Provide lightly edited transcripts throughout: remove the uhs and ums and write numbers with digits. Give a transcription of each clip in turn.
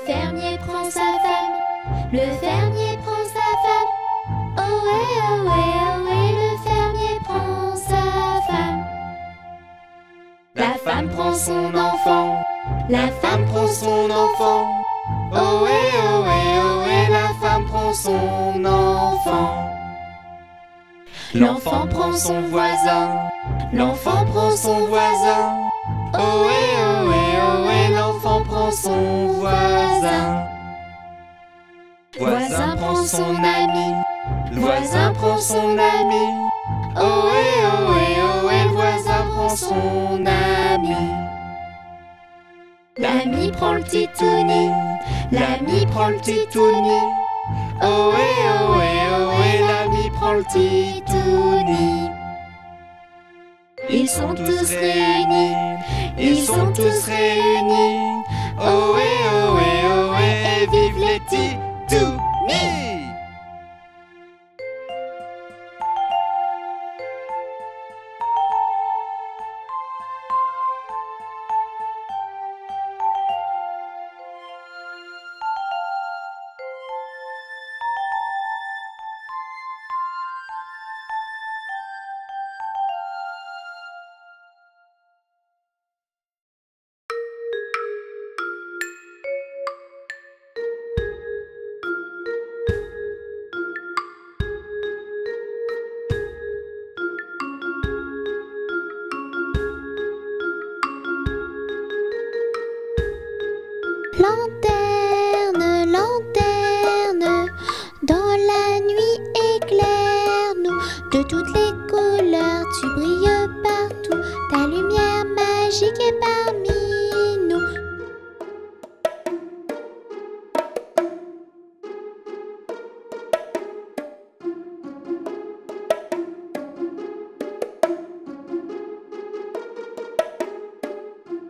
fermier prend sa femme, le fermier prend sa femme. Ohé, ohé, ohé, le fermier prend sa femme. La femme prend son enfant, la femme prend son enfant. Ohé, ohé, ohé, la femme prend son enfant. L'enfant prend son voisin, l'enfant prend son voisin. Ohé, ohé, ohé, l'enfant prend son voisin. Voisin prend son ami, le voisin prend son ami. Ohé, ohé, ohé, le voisin prend son ami. L'ami prend le titouni, l'ami prend le titouni. Ohé, ohé, ohé, l'ami prend le titouni. Ils sont tous réunis, ils sont tous réunis. Ohé, ohé, ohé, et vive les titounis. Lanterne, lanterne, dans la nuit éclaire-nous. De toutes les couleurs, tu brilles partout. Ta lumière magique est parmi nous.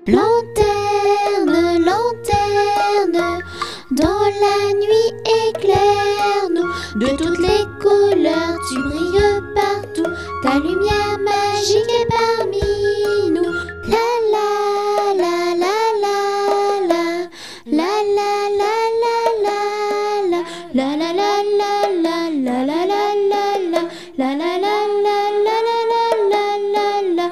Lanterne, lanterne, dans la nuit éclaire-nous. De toutes les couleurs, tu brilles partout. Ta lumière magique est parmi nous. La la la la la la, la la la la la la, la la la la la la la la la, la la la la la la la.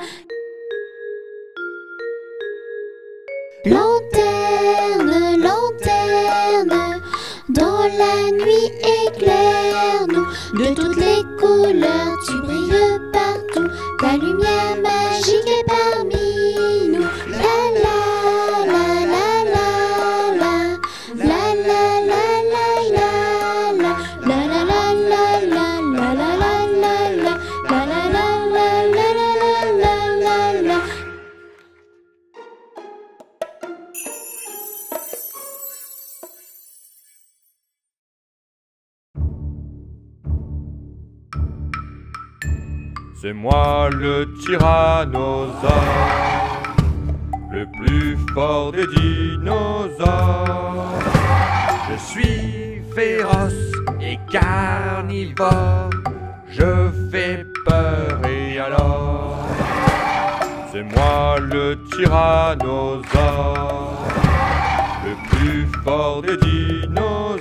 Lanterne, lanterne, dans la nuit éclaire-nous. De toutes les couleurs, tu brilles partout. Ta lumière magique est parmi nous. La la la la la la, la la la la la la, la la la la la la la la la, la la la la la la la. C'est moi le tyrannosaure, le plus fort des dinosaures. Je suis féroce et carnivore, je fais peur et alors. C'est moi le tyrannosaure, le plus fort des dinosaures.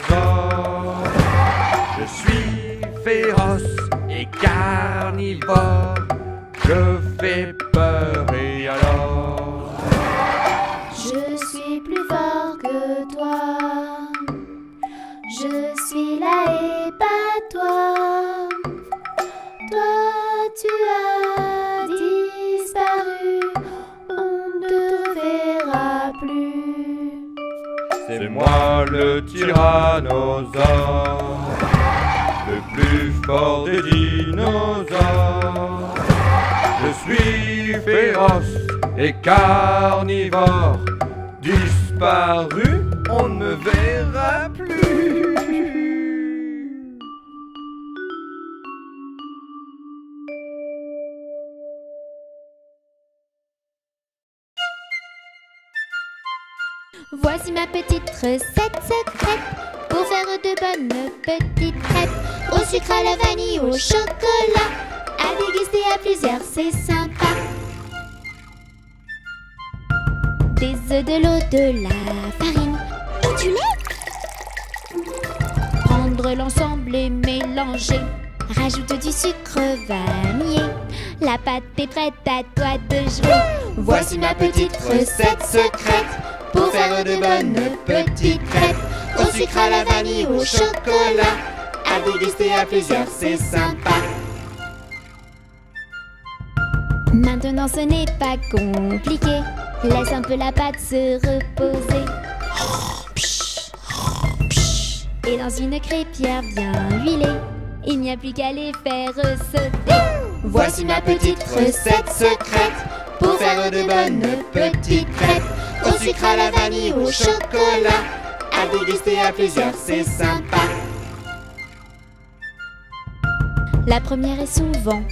Je suis féroce et carnivore, je fais peur et alors. Je suis plus fort que toi, je suis là et pas toi. Toi tu as disparu, on ne te verra plus. C'est moi le tyrannosaure, le plus fort des dinosaures. Je suis féroce et carnivore, disparu, on ne me verra plus. Voici ma petite recette secrète pour faire de bonnes petites crêpes. Au sucre, à la vanille, au chocolat, à déguster à plusieurs, c'est sympa. Des œufs, de l'eau, de la farine, du lait. Prendre l'ensemble et mélanger. Rajoute du sucre vanillé. La pâte est prête, à toi de jouer. Voici ma petite recette secrète pour faire de bonnes petites crêpes. Au sucre, à la vanille, au chocolat, à déguster à plusieurs, c'est sympa. Maintenant ce n'est pas compliqué. Laisse un peu la pâte se reposer. Et dans une crêpière bien huilée, il n'y a plus qu'à les faire sauter. Voici ma petite recette secrète pour faire de bonnes petites crêpes. Au sucre, à la vanille, au chocolat, à déguster à plusieurs, c'est sympa. La première est souvent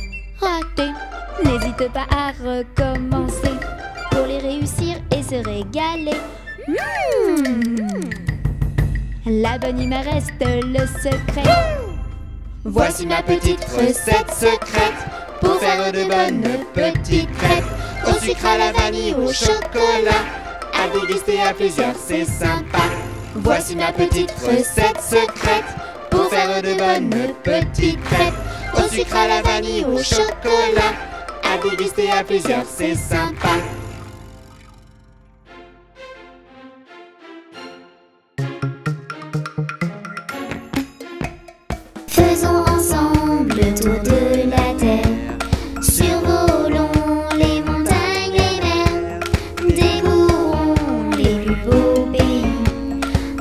ratée. N'hésite pas à recommencer pour les réussir et se régaler. La bonne humeur reste le secret. Voici ma petite recette secrète pour faire de bonnes petites crêpes. Au sucre, à la vanille, au chocolat, à déguster à plusieurs, c'est sympa. Voici ma petite recette secrète pour faire de bonnes petites crêpes. Au sucre, à la vanille, au chocolat, à déguster à plusieurs, c'est sympa. Faisons ensemble le tour de la terre. Survolons les montagnes, les mers. Découvrons les plus beaux pays.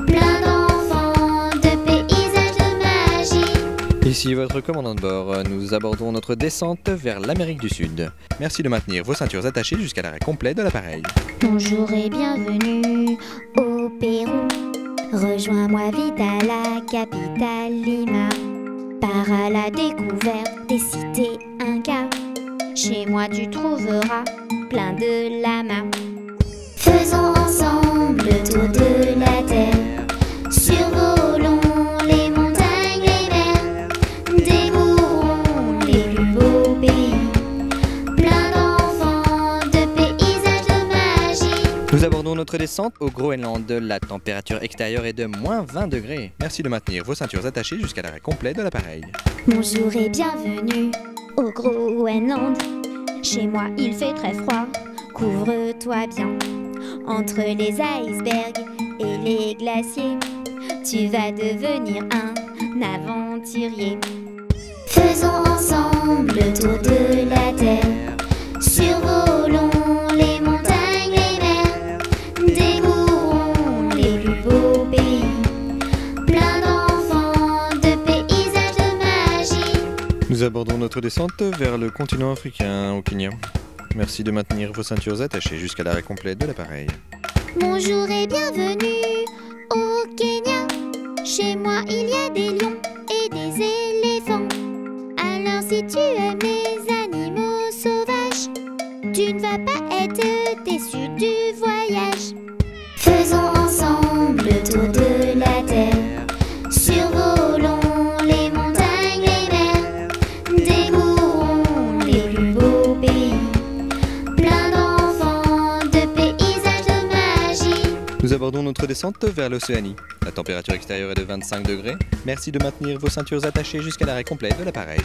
Plein d'enfants, de paysages, de magie. Ici votre commandant de bord, nous abordons notre descente vers l'Amérique du Sud. Merci de maintenir vos ceintures attachées jusqu'à l'arrêt complet de l'appareil. Bonjour et bienvenue au Pérou. Rejoins-moi vite à la capitale Lima. Pars à la découverte des cités Incas. Chez moi tu trouveras plein de lamas. Faisons ensemble le tour de la terre. Survolons les montagnes, les mers. Découvrons les plus beaux pays. Plein d'enfants, de paysages, de magie. Nous abordons notre descente au Groenland. La température extérieure est de moins 20 degrés. Merci de maintenir vos ceintures attachées jusqu'à l'arrêt complet de l'appareil. Bonjour et bienvenue au Groenland. Chez moi il fait très froid, couvre-toi bien. Entre les icebergs et les glaciers, tu vas devenir un aventurier. Faisons ensemble le tour de la terre. Survolons les montagnes, les mers. Découvrons les plus beaux pays. Plein d'enfants, de paysages, de magie. Nous abordons notre descente vers le continent africain au Kenya. Merci de maintenir vos ceintures attachées jusqu'à l'arrêt complet de l'appareil. Bonjour et bienvenue au Kenya. Chez moi il y a des lions et des éléphants. Alors si tu aimes les animaux sauvages, tu ne vas pas être déçu du voyage. Faisons ensemble le tour de la terre. Survolons les montagnes, les mers. Découvrons les plus beaux pays. Plein d'enfants, de paysages, de magie. Nous abordons notre descente vers l'Océanie. La température extérieure est de 25 degrés. Merci de maintenir vos ceintures attachées jusqu'à l'arrêt complet de l'appareil.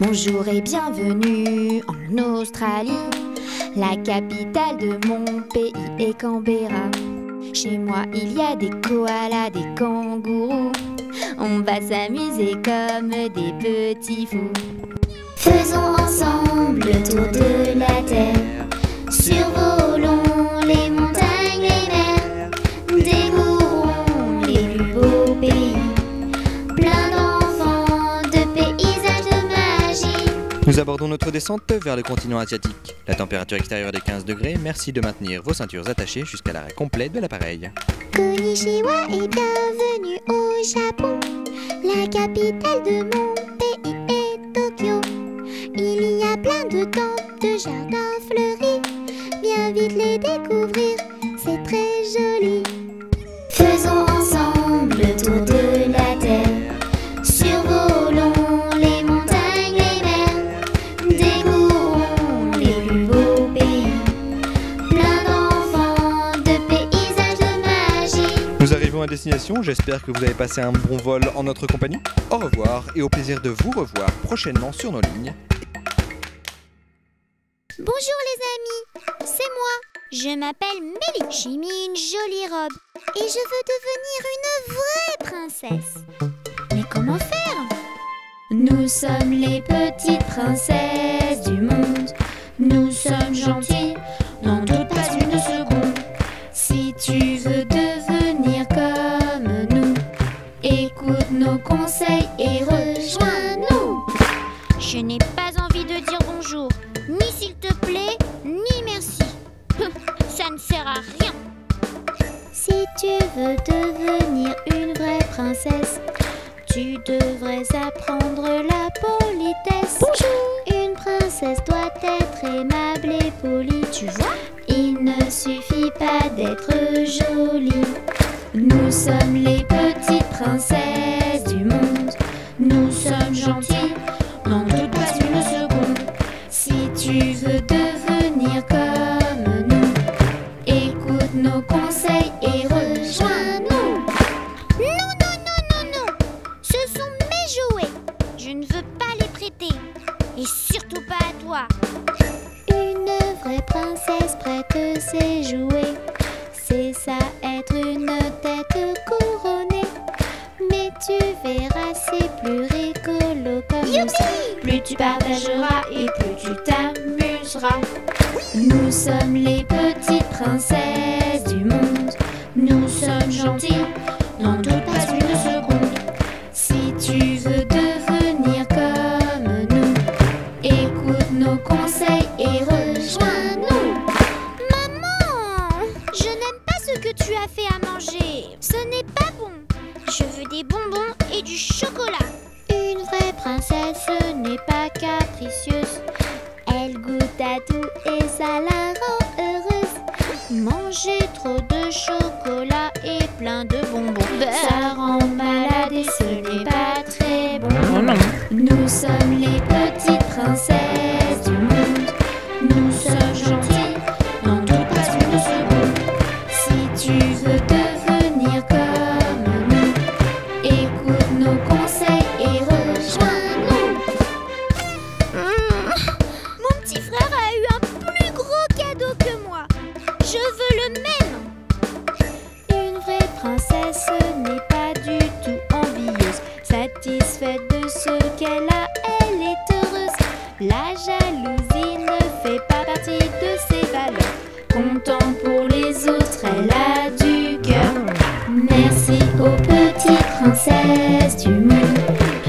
Bonjour et bienvenue en Australie. La capitale de mon pays est Canberra. Chez moi il y a des koalas, des kangourous. On va s'amuser comme des petits fous. Faisons ensemble le tour de la terre. Survolons les montagnes, les mers. Découvrons les plus beaux pays. Plein d'enfants, de paysages, de magie. Nous abordons notre descente vers le continent asiatique. La température extérieure est de 15 degrés. Merci de maintenir vos ceintures attachées jusqu'à l'arrêt complet de l'appareil. Konnichiwa et bienvenue au Japon. La capitale de mon pays est Tokyo. Il y a plein de temples, de jardins fleuris. Viens vite les découvrir, c'est très joli. Faisons ensemble le tour de la terre. Survolons les montagnes, les mers. Découvrons les plus beaux pays. Plein d'enfants, de paysages, de magie. Nous arrivons à destination. J'espère que vous avez passé un bon vol en notre compagnie. Au revoir et au plaisir de vous revoir prochainement sur nos lignes. Bonjour les amis, c'est moi. Je m'appelle Mélie. J'ai mis une jolie robe et je veux devenir une vraie princesse. Mais comment faire? Nous sommes les petites princesses du monde. Nous sommes gentilles, n'en doute pas une seconde. Si tu veux devenir comme nous, écoute nos conseils et rejoins-nous. Je n'ai pas envie de dire bonjour, ni s'il te plaît, ni merci. Ça ne sert à rien. Si tu veux devenir une vraie princesse, tu devrais apprendre la politesse. Bonjour. Une princesse doit être aimable et polie. Tu vois, il ne suffit pas d'être jolie. Nous sommes les petites princesses du monde. Nous sommes gentilles, n'en doute pas une seconde. Si tu veux devenir comme nous, écoute nos conseils et rejoins-nous. Non, non, non, non, non. Ce sont mes jouets. Je ne veux pas les prêter. Et surtout pas à toi. Une vraie princesse prête ses jouets. C'est ça être une tête couronnée. Mais tu verras, c'est plus rigolo comme nous. Plus tu partageras et plus tu t'amuseras. Nous sommes les petites princesses du monde. Nous sommes gentilles, n'en doute pas une seconde. Si tu veux devenir comme nous, écoute nos conseils et rejoins-nous. Maman, je n'aime pas ce que tu as fait à manger. Ce n'est pas bon. Je veux des bonbons et du chocolat. Une vraie princesse n'est pas capricieuse. Elle goûte à tout et ça la rend heureuse. Manger trop de chocolat et plein de bonbons, ça rend malade et ce n'est pas très bon. Nous sommes les petites princesses du monde. Nous sommes gentilles, n'en doute pas une seconde. Si tu veux devenir comme nous, écoute nos conseils et rejoins-nous. Mon petit frère a eu un plus gros cadeau que moi. Je veux le même. Une vraie princesse n'est pas du tout envieuse. Satisfaite de ce qu'elle a, elle est heureuse. La jalousie ne fait pas partie de ses valeurs. Comptant pour les autres, elle a du cœur. Merci aux petites princesses du monde.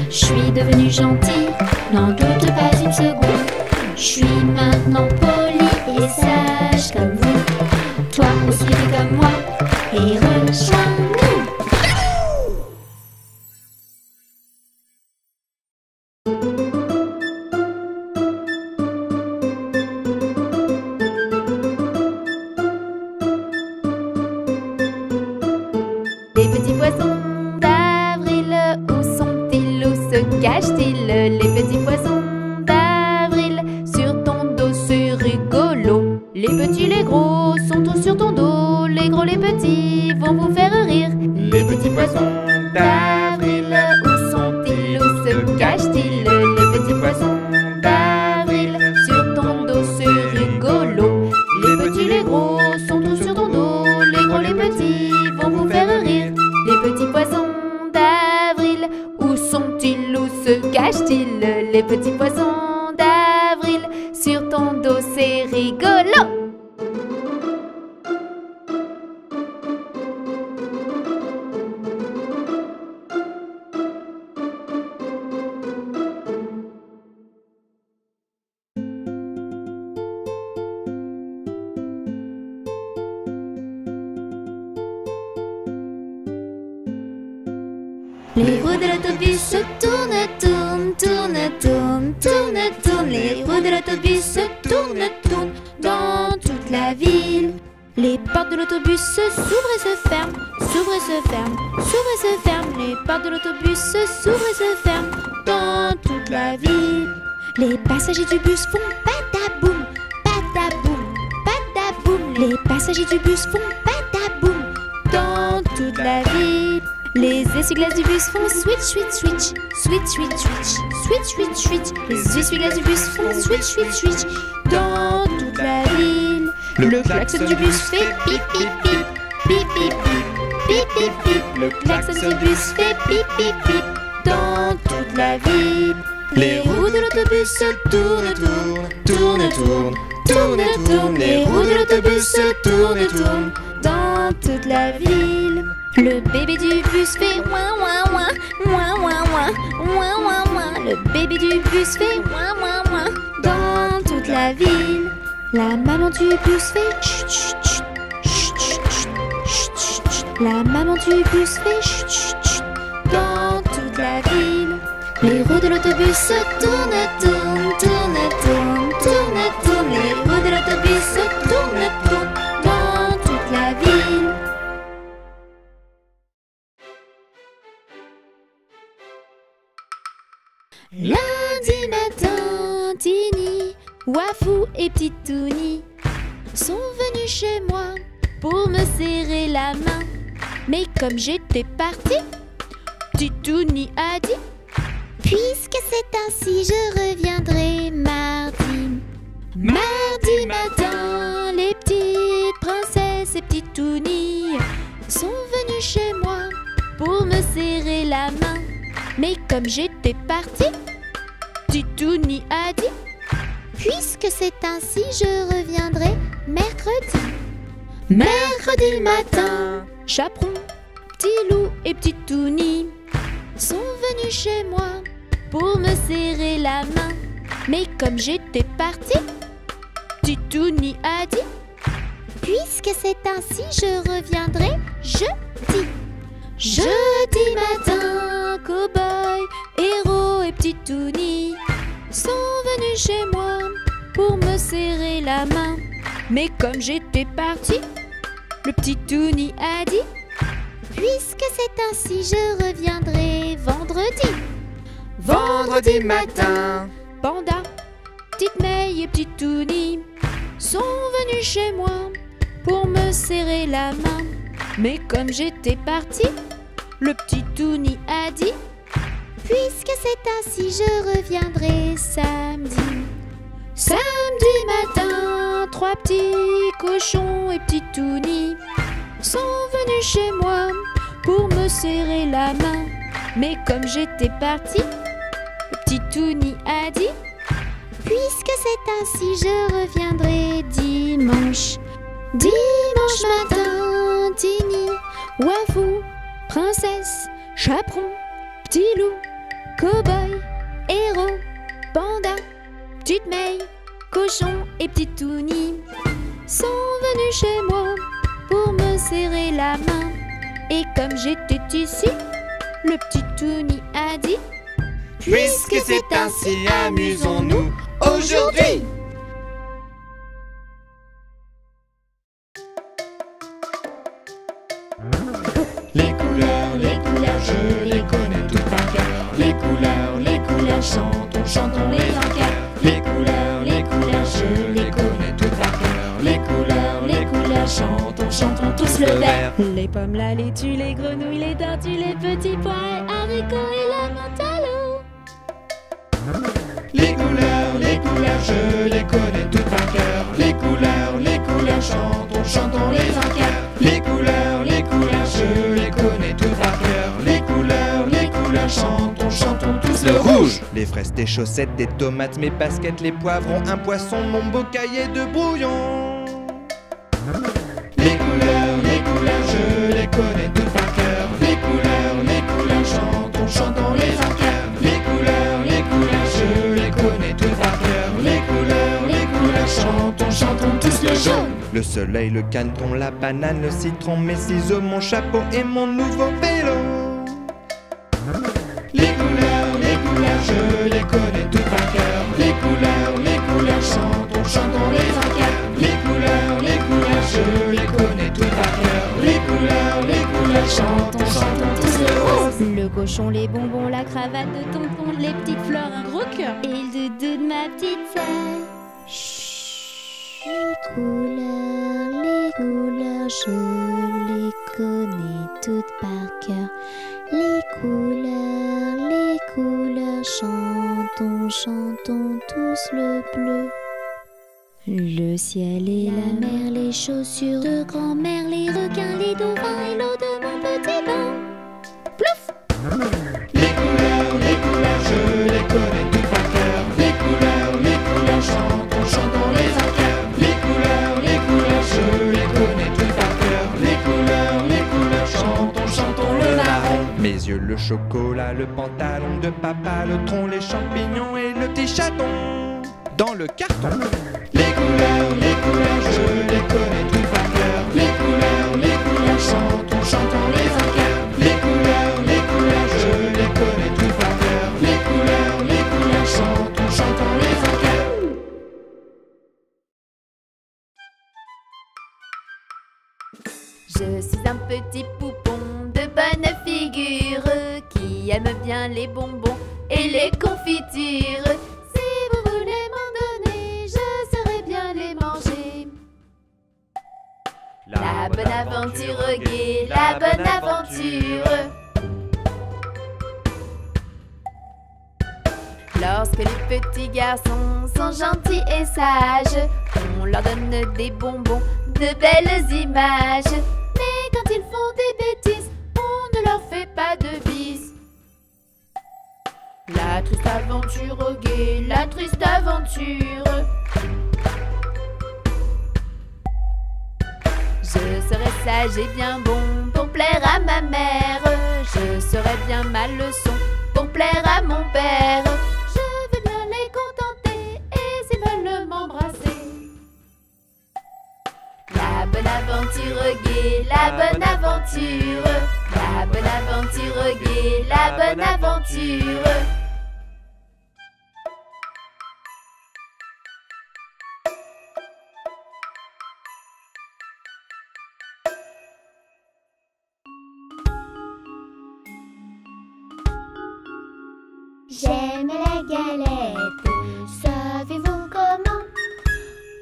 Je suis devenue gentille, n'en doute pas une seconde. Je suis maintenant polie et sage comme vous. Toi aussi fais comme moi et rejoins-nous. Les petits poissons d'avril, où sont-ils, où se cachent-ils? Les petits poissons d'avril, sur ton dos c'est rigolo. Les petits, les gros sont tous sur ton dos. Les gros, les petits vont vous faire rire. Les petits poissons d'avril, où sont-ils, où se cachent-ils? Les petits poissons d'avril, sur ton dos c'est rigolo. Les petits, les gros sont tous sur ton dos. Les gros, les petits vont vous faire rire. Les petits poissons d'avril, où sont-ils, où se cachent-ils? Les petits poissons d'avril, sur ton dos c'est rigolo. Les roues de l'autobus se tournent, tournent, tournent, tournent, tournent, tournent. Les roues de l'autobus se tournent, tournent dans toute la ville. Les portes de l'autobus s'ouvrent et se ferment, s'ouvrent et se ferment, s'ouvrent et se ferment. Les portes de l'autobus s'ouvrent et se ferment dans toute la ville. Les passagers du bus font pataboum, pataboum, pataboum. Les passagers du bus font pataboum dans toute la ville. Les essuie-glaces du bus font switch, switch, switch, switch, switch, switch, switch, switch, switch. Les essuie-glaces du bus font switch, switch, switch dans toute la ville. Le klaxon du bus fait pip, pip, pip, pip, pip, pip, pip, pip, pip. Le klaxon du bus fait pip, pip, pip dans toute la ville. Les roues de l'autobus se tournent, tournent, tournent, tournent, tournent, tournent. Les roues de l'autobus se tournent, tournent dans toute la ville. Le bébé du bus fait ouin ouin ouin, ouin ouin ouin, ouin ouin ouin. Le bébé du bus fait ouin ouin ouin dans toute la ville. La maman du bus fait chut chut chut, chut chut chut, chut chut. La maman du bus fait chut chut chut dans toute la ville. Les roues de l'autobus se tournent, tournent, tournent, tournent, tournent, tournent. Les roues de l'autobus se tournent, tournent dans toute la ville. Lundi matin, Tini, Wafou et Petite Touni sont venus chez moi pour me serrer la main. Mais comme j'étais partie, Petite Touni a dit: puisque c'est ainsi, je reviendrai mardi. Mardi matin, les petites princesses et Petite Touni sont venues chez moi pour me serrer la main. Mais comme j'étais partie, Petite Touni a dit: puisque c'est ainsi, je reviendrai mercredi. Mercredi matin, Chaperon, Petit Loup et Petite Touni sont venus chez moi pour me serrer la main. Mais comme j'étais partie, Petite Touni a dit: puisque c'est ainsi, je reviendrai jeudi. Jeudi matin, Cow-Boy, Héros et Petite Touni sont venus chez moi pour me serrer la main. Mais comme j'étais partie, le Petit Touni a dit: puisque c'est ainsi, je reviendrai vendredi. Vendredi matin, Panda, Petite May et Petite Touni sont venus chez moi pour me serrer la main. Mais comme j'étais partie, le Petit Touni a dit: puisque c'est ainsi, je reviendrai samedi. Samedi matin, 3 petits cochons et Petite Touni sont venus chez moi pour me serrer la main. Mais comme j'étais partie, le Petit Touni a dit: puisque c'est ainsi, je reviendrai dimanche. Dimanche matin, Tini, Wafou, Princesse, Chaperon, Petit Loup, Cow-Boy, Héros, Panda, Petite May, Cochon et Petite Touni sont venus chez moi pour me serrer la main. Et comme j'étais ici, le Petit Touni a dit: puisque c'est ainsi, amusons-nous aujourd'hui. Les couleurs, je les connais toutes par cœur. Les couleurs, chantons les en cœur. Les couleurs, je les connais toutes par cœur. Les couleurs, chantons tous le vert. Les pommes, la laitue, les grenouilles, les tortues, les petits pois et haricots et la menthe à l'eau. Les couleurs, je les connais toutes par cœur. Les couleurs, chantons les en cœur. Les couleurs, je les connais toutes par cœur. Les couleurs, chantons tous le rouge. Les fraises, des chaussettes, des tomates, mes baskets, les poivrons, un poisson, mon beau cahier de brouillon. Les couleurs, je les connais toutes par cœur. Les couleurs, chantons les en cœur. Les couleurs, je les connais toutes par cœur. Les couleurs, chantons tous le jaune. Le soleil, le caneton, la banane, le citron, mes ciseaux, mon chapeau et mon nouveau vélo. Les couleurs, je les connais toutes par cœur. Les couleurs, chantons les en cœur. Les couleurs, je les connais toutes par cœur. Les couleurs, chantons tous le rose. Le cochon, les bonbons, la cravate de tonton, les petites fleurs, un gros cœur et le doudou de ma petite sœur. Les couleurs, je les connais toutes par cœur. Les couleurs, chantons, chantons tous le bleu. Le ciel et la mer, les chaussures de grand-mère, les requins, les dauphins et l'eau de mon petit bain. Plouf! Les couleurs, je les connais toutes par cœur. Les couleurs, chantons, chantons les en chœur. Les couleurs, je les connais toutes par cœur. Les couleurs, chantons, chantons le marron. Mes yeux, le chocolat, le pantalon de papa, le tronc, les champignons et le petit chaton. Dans le carton. Les couleurs, je les connais toutes par cœur. Les couleurs, chantons, chantons les en chœur. Les couleurs, je les connais toutes par cœur. Les couleurs, chantons, chantons les en chœur. Je suis un petit poupon de bonne figure qui aime bien les bonbons et les confitures. Si vous voulez m'en donner, je saurais bien les manger. La bonne aventure gaie, la bonne aventure. Lorsque les petits garçons sont gentils et sages, on leur donne des bonbons, de belles images. Mais quand ils font des bêtises, on ne leur fait pas de bis. La triste aventure gaie, la triste aventure. Je serai sage et bien bon pour plaire à ma mère. Je serai bien ma leçon pour plaire à mon père. Je veux bien les contenter et s'ils veulent m'embrasser. La bonne aventure gaie, la bonne aventure. La bonne aventure gaie, la bonne aventure. J'aime la galette, savez-vous comment?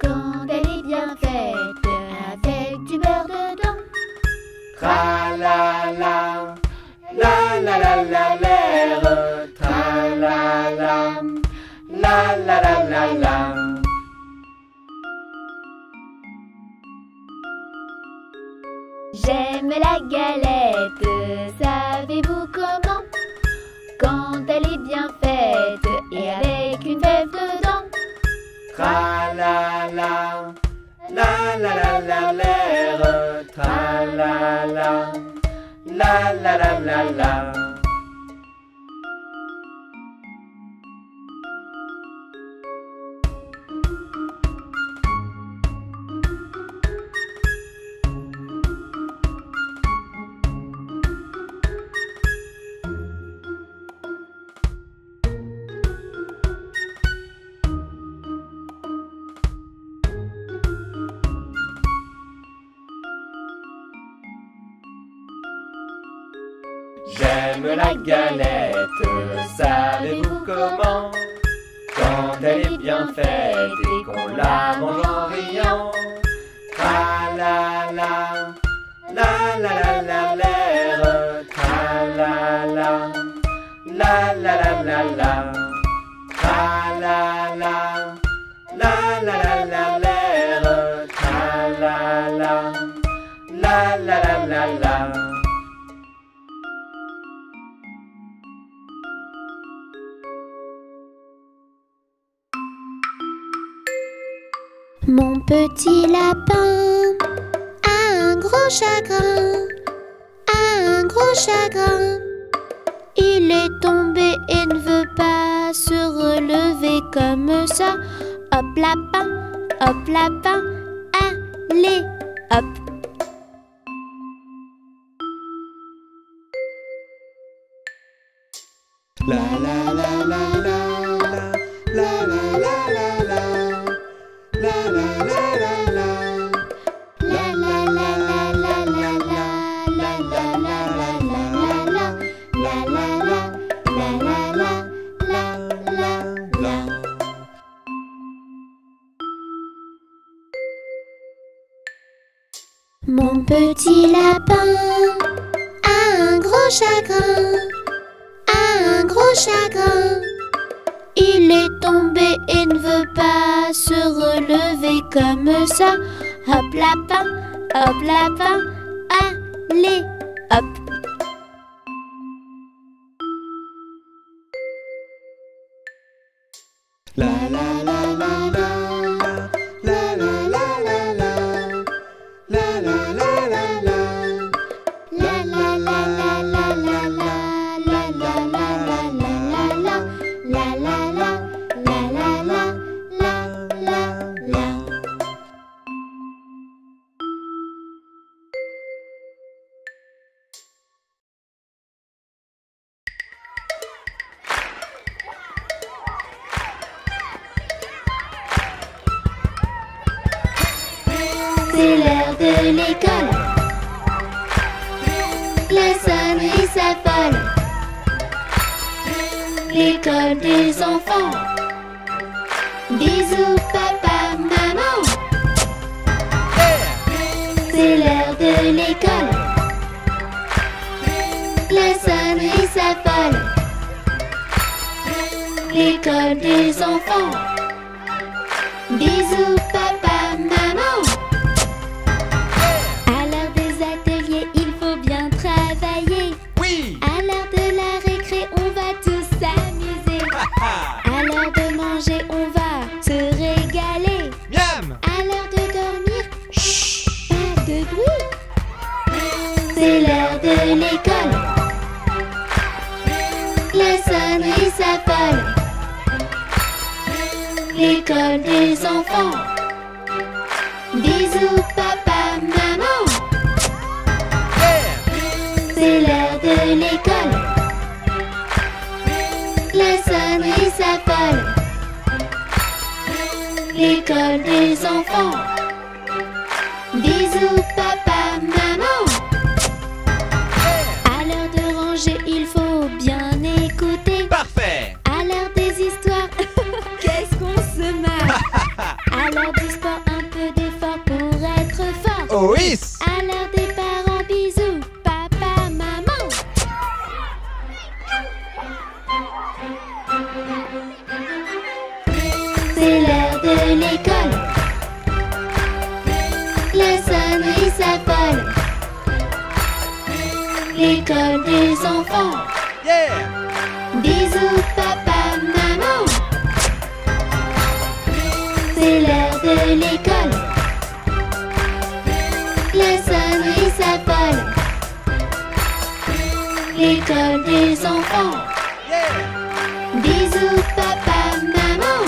Quand elle est bien faite, avec du beurre dedans. Tra la la, la la la la l'air. Tra la la, la la la la la. J'aime la galette, savez-vous comment? Quand elle est bien faite et avec une fève dedans. Tra la la, la la la la l'air. Tra la la, la la la la la. J'aime la galette, savez-vous comment? Quand elle est bien faite et qu'on la mange en riant. Tra la la, la la la la l'air. Tra la la, la la la la la. Tra la la, la la la la l'air. Tra la la, la la la la la. Mon petit lapin a un gros chagrin, a un gros chagrin. Il est tombé et ne veut pas se relever comme ça. Hop lapin, allez, hop. La la la la la la la la la la la la la la la la. La la la la la la la la la la la la la la la la la. Mon petit lapin a un gros chagrin, a un gros chagrin. Il est tombé et ne veut pas se relever comme ça. Hop lapin, allez, hop. La la la la la, la la la la la, la la la la la, La la la la la la la, la la la la la la, la la la la la la. C'est l'heure de l'école. La sonnerie s'affole. L'école des enfants. Bisous papa, maman. C'est l'heure de l'école. La sonnerie s'affole. L'école des enfants. Bisous papa, maman. À l'heure des ateliers, il faut bien travailler. Oui. À l'heure de la récré, on va tous s'amuser. À l'heure de manger, on va se régaler. Miam. À l'heure de dormir, chut, pas de bruit. C'est l'heure de l'école. La sonnerie s'affole. L'école des enfants. Bisous papa, maman. C'est l'heure de l'école. La sonnerie s'affole. L'école des enfants. Bisous papa, maman. À l'heure de ranger, il faut bien écouter. Parfait. À l'heure des histoires, qu'est-ce qu'on se marre. À l'heure du sport, un peu d'effort pour être fort. Oh oui. À l'heure des parents, bisous, papa, maman. C'est l'heure de l'école. La sonnerie s'affole. L'école des enfants. Yeah. Bisous papa, maman. C'est l'heure de l'école. La sonnerie s'affole. L'école des enfants. Yeah. Bisous papa, maman.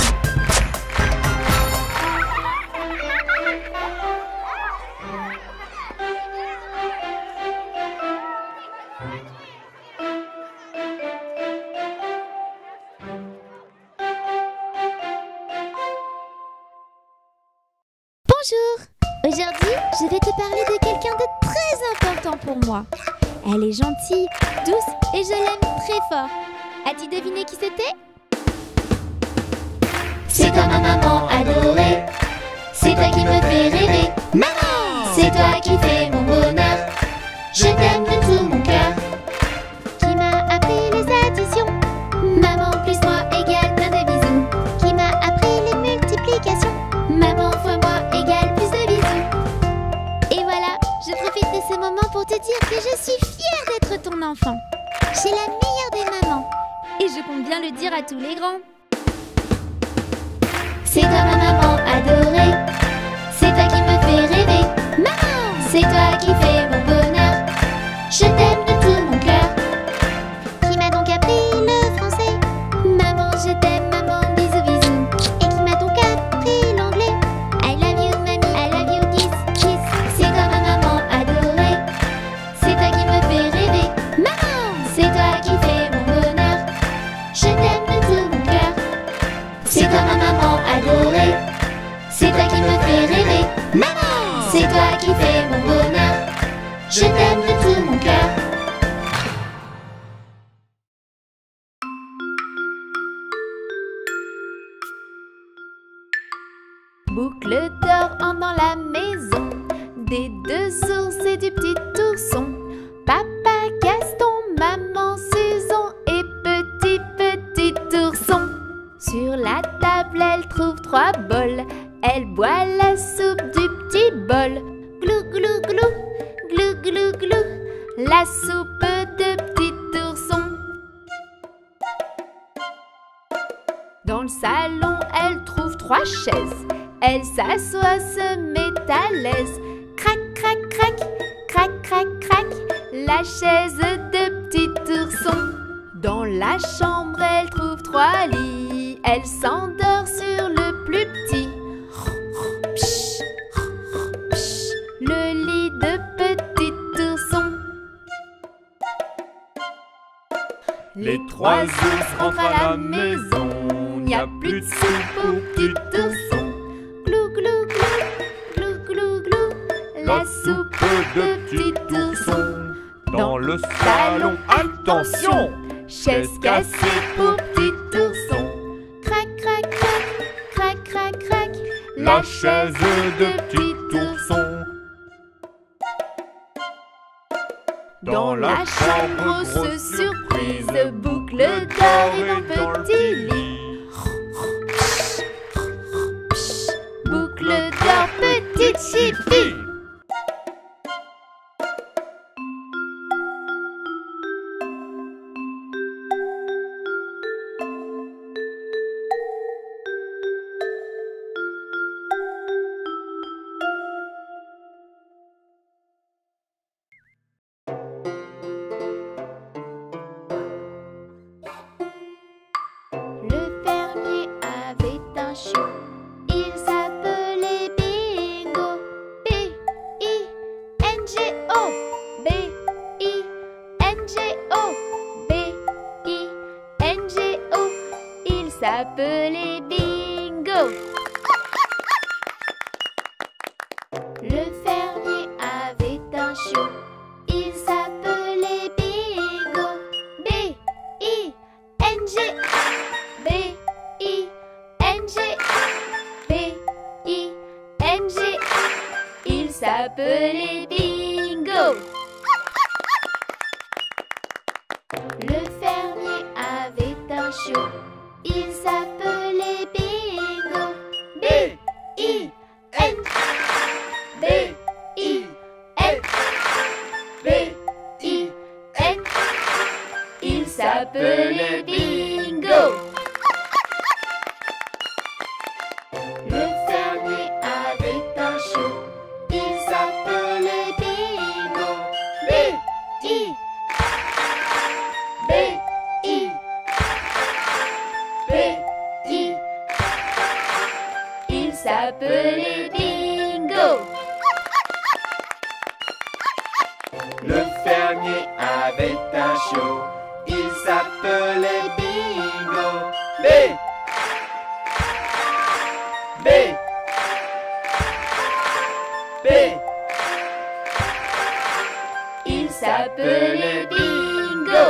Bonjour. Aujourd'hui, je vais te parler de quelqu'un de très important pour moi. Elle est gentille, douce et je l'aime très fort. As-tu deviné qui c'était? C'est toi ma maman adorée. C'est toi qui me fais rêver. Maman. C'est toi qui fais mon bonheur. Je t'aime de tout mon cœur. Qui m'a appris les additions. Maman plus moi égale plein de bisous. Qui m'a appris les multiplications. Maman fois moi égale plus de bisous. Et voilà, je profite de ce moment pour te dire que je suis fière d'être ton enfant. J'ai la meilleure des mamans. Et je compte bien le dire à tous les grands. C'est toi ma maman adorée. C'est toi qui me fais rêver. Maman, c'est toi qui fais mon bonheur. Je t'aime de tout mon cœur. Qui m'a donc appris le français. Maman, je t'aime, maman, bisous, bisous. Et qui m'a donc appris l'anglais. I love you, mamie, I love you, kiss, kiss. C'est toi ma maman adorée. C'est toi qui me fais rêver. Maman, c'est toi qui fais mon bonheur. Je t'aime de tout mon cœur. C'est toi ma maman adorée. C'est toi qui me fais rêver. Maman. C'est toi qui fais mon bonheur. Je t'aime de tout mon cœur. Boucle d'or entre dans la maison. des deux ours et du petit ourson. Papa Gaston, maman Susan et petit ourson. Sur la table, elle trouve 3 bols. Elle boit la soupe du petit bol. Glou, glou, glou, glou, glou, glou, la soupe de petit ourson. Dans le salon, elle trouve 3 chaises. Elle s'assoit, se met à l'aise. Crac, crac, crac, crac, crac, crac, la chaise de petit ourson. Dans la chambre, elle trouve 3 lits. Elle s'endort sur le plus petit. Le lit de petit ourson. Les 3 ours rentrent à la maison. Il n'y a plus de soupe pour petit ourson. Glou, glou, glou, glou, glou, glou, la soupe de petit ourson. Dans le salon, attention! Chaise cassée pour petit ourson. Crac, crac, crac, crac, crac, crac, La chaise de petit ourson. Dans la chambre, grosse surprise, boucle d'or et dans petit lit. Boucle d'or, petite chipie. S'appelait Bingo. Le fermier avait un chiot. Il s'appelait Bingo. B-I-N-G-O. B-I-N-G-O. B-I-N-G-O. Il s'appelait Bingo. Le fermier avait un chiot. Il s'appelait Bingo. B-I-N. B-I-N. B-I-N. Il s'appelait Bingo. Le fermier avait un chiot. Il s'appelait Bingo. B-I-N. Il s'appelait Bingo. Le fermier avait un chiot. Il s'appelait Bingo. B. B. B. Il s'appelait Bingo.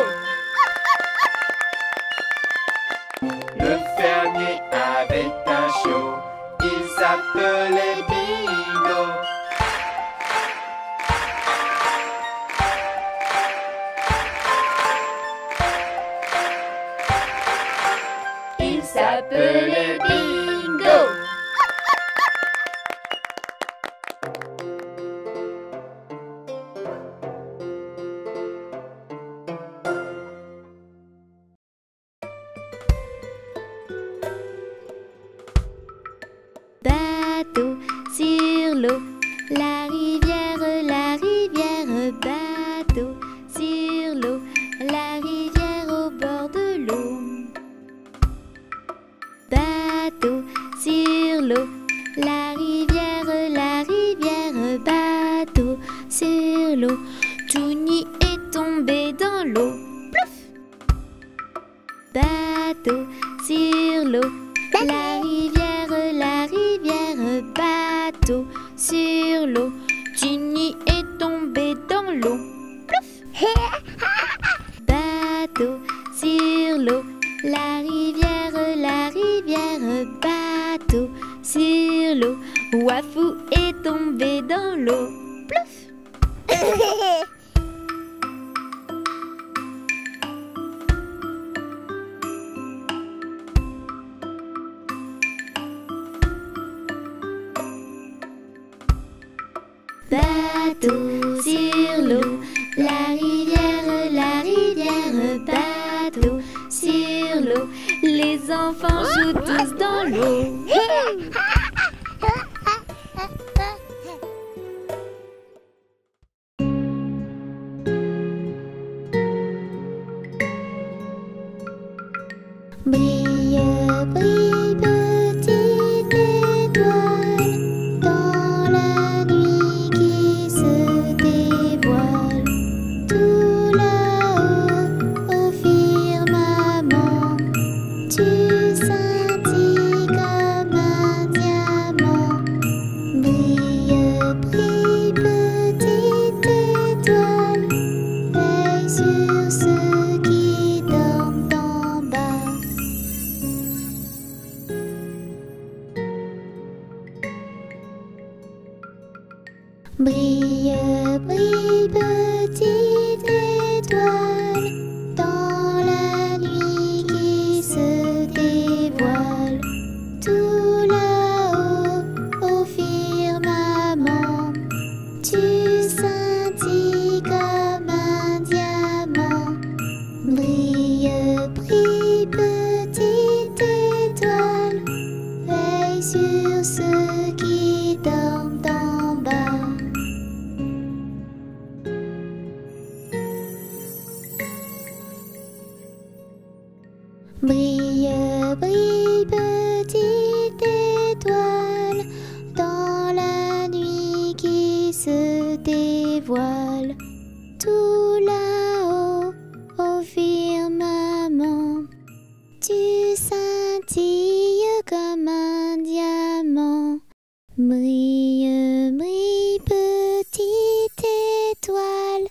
Le fermier avait un chiot. Il s'appelait Bingo. Il s'appelait Bingo. Bateau sur l'eau, la rivière, bateau sur l'eau, la rivière au bord de l'eau. Bateau sur l'eau, la rivière, bateau sur l'eau. Touni est tombé dans l'eau. Plouf! Bateau sur l'eau, la rivière, bateau sur l'eau. Ginny est tombé dans l'eau. Plouf! Bateau sur l'eau, la rivière, bateau sur l'eau. Wafou est tombé dans l'eau. plouf. Bateau sur l'eau, la rivière, bateau sur l'eau. Les enfants jouent tous dans l'eau. Brille, brille, petite étoile, dans la nuit qui se dévoile. Tout là-haut, au firmament, tu scintilles comme un diamant. Brille, brille, petite étoile, veille sur ceux qui dorment en bas. Brille, brille, petite étoile, dans la nuit qui se dévoile. Tout là-haut, au firmament, tu scintilles comme un diamant. Brille, brille, petite étoile, veille sur ceux qui dorment en bas. Brille, brille, petite étoile, dans la nuit qui se dévoile. Tout là-haut, au firmament, tu scintilles comme un diamant. Brille, brille, petite étoile,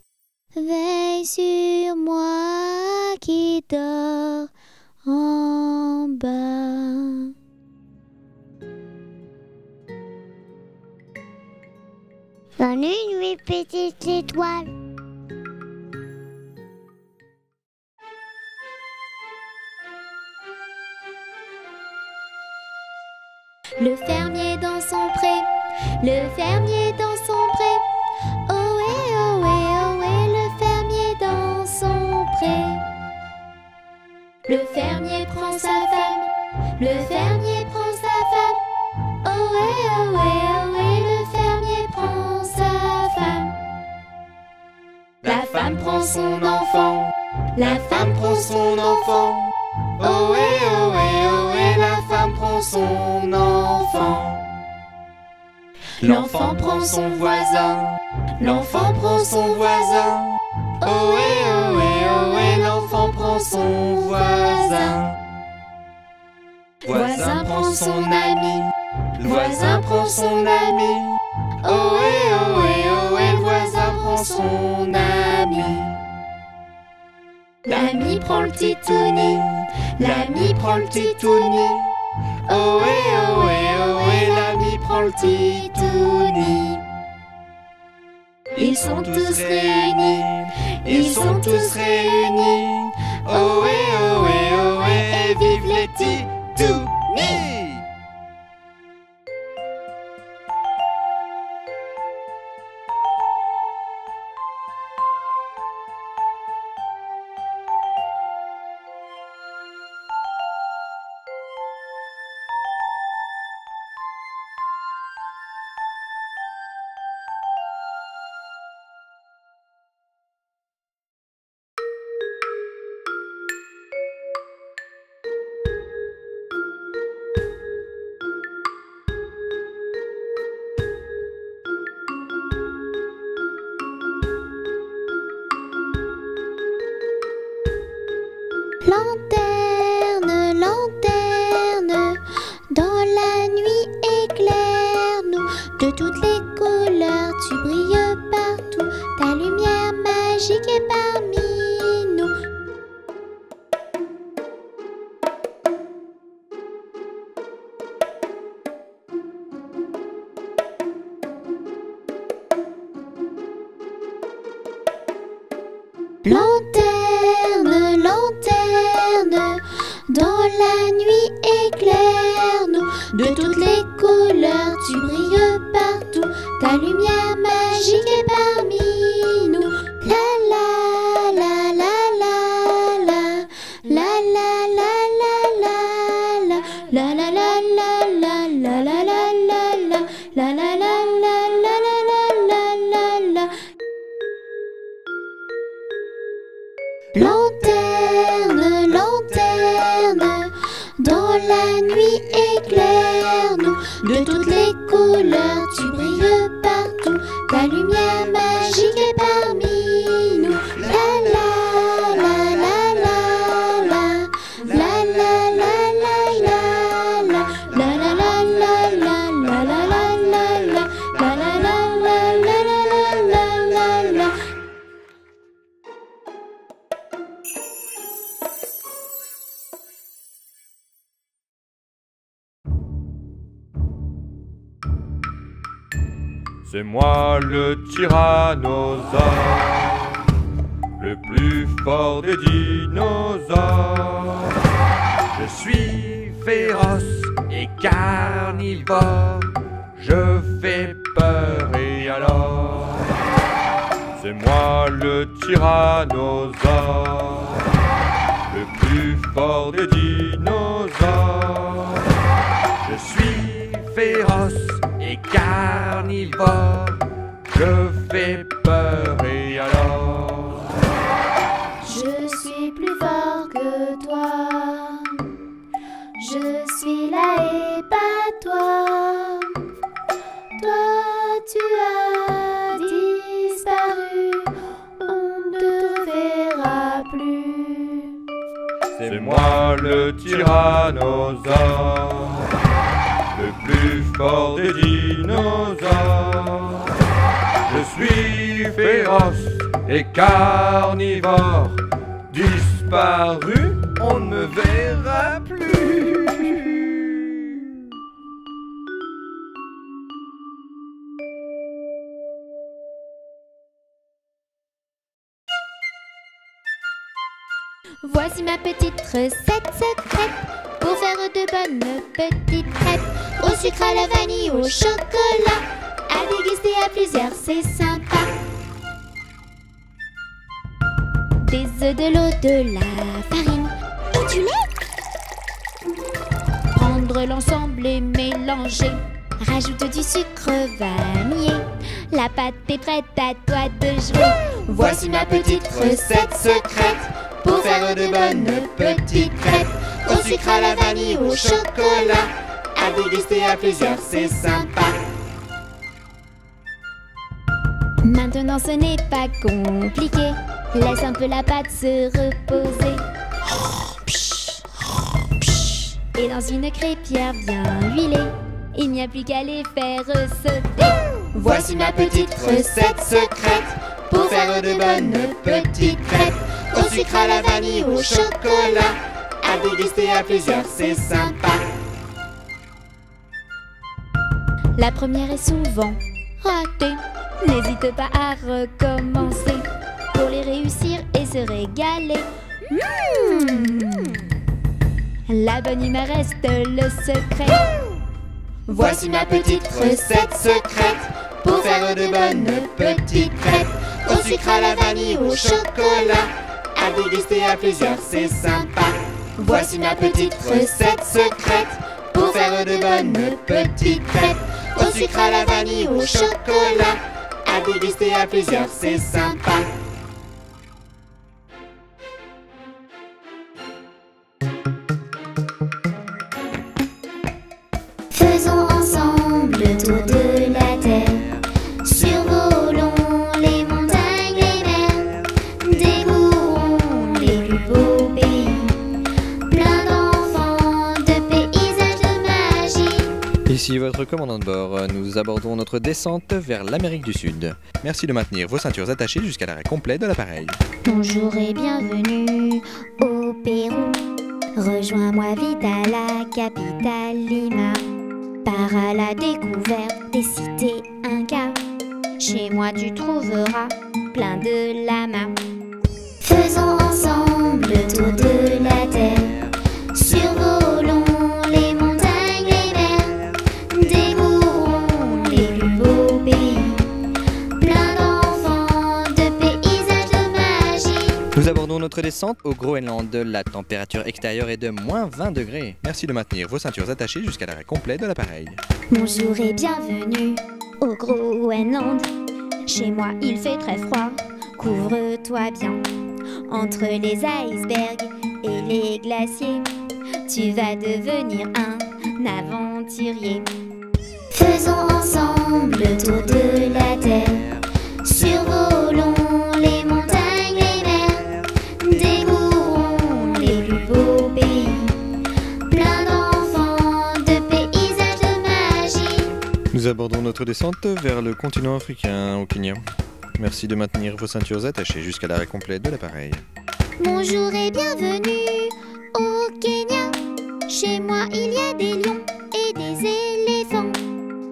veille sur moi qui dors en bas. Bonne nuit, petite étoile. Le fermier dans son pré, le fermier dans son pré. Ohé, ohé, ohé, le fermier dans son pré. Le fermier prend sa femme, le fermier prend sa femme. Ohé, ohé, ohé, le fermier prend sa femme. La femme prend son enfant, la femme prend son enfant. Ohé, ohé, ohé, la femme prend son enfant. L'enfant prend son voisin, l'enfant prend son voisin. Ohé, ohé, ohé, l'enfant prend son voisin. Voisin prend son ami, le voisin prend son ami. Ohé, ohé, ohé, le voisin prend son ami. L'ami prend le titouni, l'ami prend le titouni. Ohé, ohé, ohé, l'ami prend le titouni. Ils sont tous réunis, ils sont tous réunis. Ohé, ohé, ohé, et vive les titounis. Lanterne, lanterne, dans la nuit éclaire-nous. De toutes les couleurs, tu brilles partout. Ta lumière magique est parmi nous. Lanterne, lanterne, dans la nuit éclaire-nous. De toutes les couleurs, tu brilles partout. Ta lumière magique est parmi nous. La la la la la la, la la la la la la, la la la la la la la la la la, la la la la la la la la la. Lanterne, lanterne, dans la nuit éclaire-nous. De toutes les couleurs, tu brilles partout. Ta lumière magique est parmi nous. La la la la la la, la la la la la la, la la la la la la la la la, la la la la la la la la. C'est moi le tyrannosaure, le plus fort des dinosaures. Je suis féroce et carnivore, je fais peur et alors. C'est moi le tyrannosaure, le plus fort des dinosaures. Je suis féroce et carnivore, je fais peur et alors. Je suis plus fort que toi, je suis là et pas toi. Toi tu as disparu, on ne te reverra plus. C'est moi le tyrannosaure, le plus fort des dinosaures. Je suis féroce et carnivore, disparu, on ne me verra plus. Voici ma petite recette secrète pour faire de bonnes petites crêpes au sucre, à la vanille, au chocolat. À déguster à plusieurs, c'est sympa. Des œufs, de l'eau, de la farine et du lait. Prendre l'ensemble et mélanger. Rajoute du sucre vanillé. La pâte est prête, à toi de jouer. Voici ma petite recette secrète pour faire de bonnes petites crêpes au sucre, à la vanille, au chocolat. À déguster à plusieurs, c'est sympa. Maintenant ce n'est pas compliqué. Laisse un peu la pâte se reposer. Et dans une crêpière bien huilée, il n'y a plus qu'à les faire sauter. Voici ma petite recette secrète pour faire de bonnes petites crêpes au sucre, à la vanille, au chocolat. À déguster à plusieurs, c'est sympa. La première est souvent ratée. N'hésite pas à recommencer pour les réussir et se régaler. La bonne humeur reste le secret. Voici ma petite recette secrète pour faire de bonnes petites crêpes au sucre, à la vanille, au chocolat. À déguster à plusieurs, c'est sympa. Voici ma petite recette secrète pour faire de bonnes petites crêpes au sucre, à la vanille, au chocolat. À déguster à plusieurs, c'est sympa. Faisons ensemble le tour de la terre. Survolons les montagnes, les mers. Découvrons les plus beaux pays. Plein d'enfants, de paysages, de magie. Ici votre commandant de bord, nous abordons notre descente vers l'Amérique du Sud. Merci de maintenir vos ceintures attachées jusqu'à l'arrêt complet de l'appareil. Bonjour et bienvenue au Pérou. Rejoins-moi vite à la capitale Lima. Pars à la découverte des cités incas. Chez moi tu trouveras plein de lamas. Faisons ensemble le tour de la terre. Survolons les montagnes, les mers. Découvrons les plus beaux pays. Plein d'enfants, de paysages, de magie. Nous abordons notre descente au Groenland. La température extérieure est de moins 20 degrés. Merci de maintenir vos ceintures attachées jusqu'à l'arrêt complet de l'appareil. Bonjour et bienvenue au Groenland. Chez moi il fait très froid, couvre-toi bien. Entre les icebergs et les glaciers, tu vas devenir un aventurier. Faisons ensemble le tour de la terre. Survolons les montagnes, les mers. Découvrons les plus beaux pays. Plein d'enfants, de paysages, de magie. Nous abordons notre descente vers le continent africain, au Kenya. Merci de maintenir vos ceintures attachées jusqu'à l'arrêt complet de l'appareil. Bonjour et bienvenue au Kenya. Chez moi il y a des lions et des éléphants.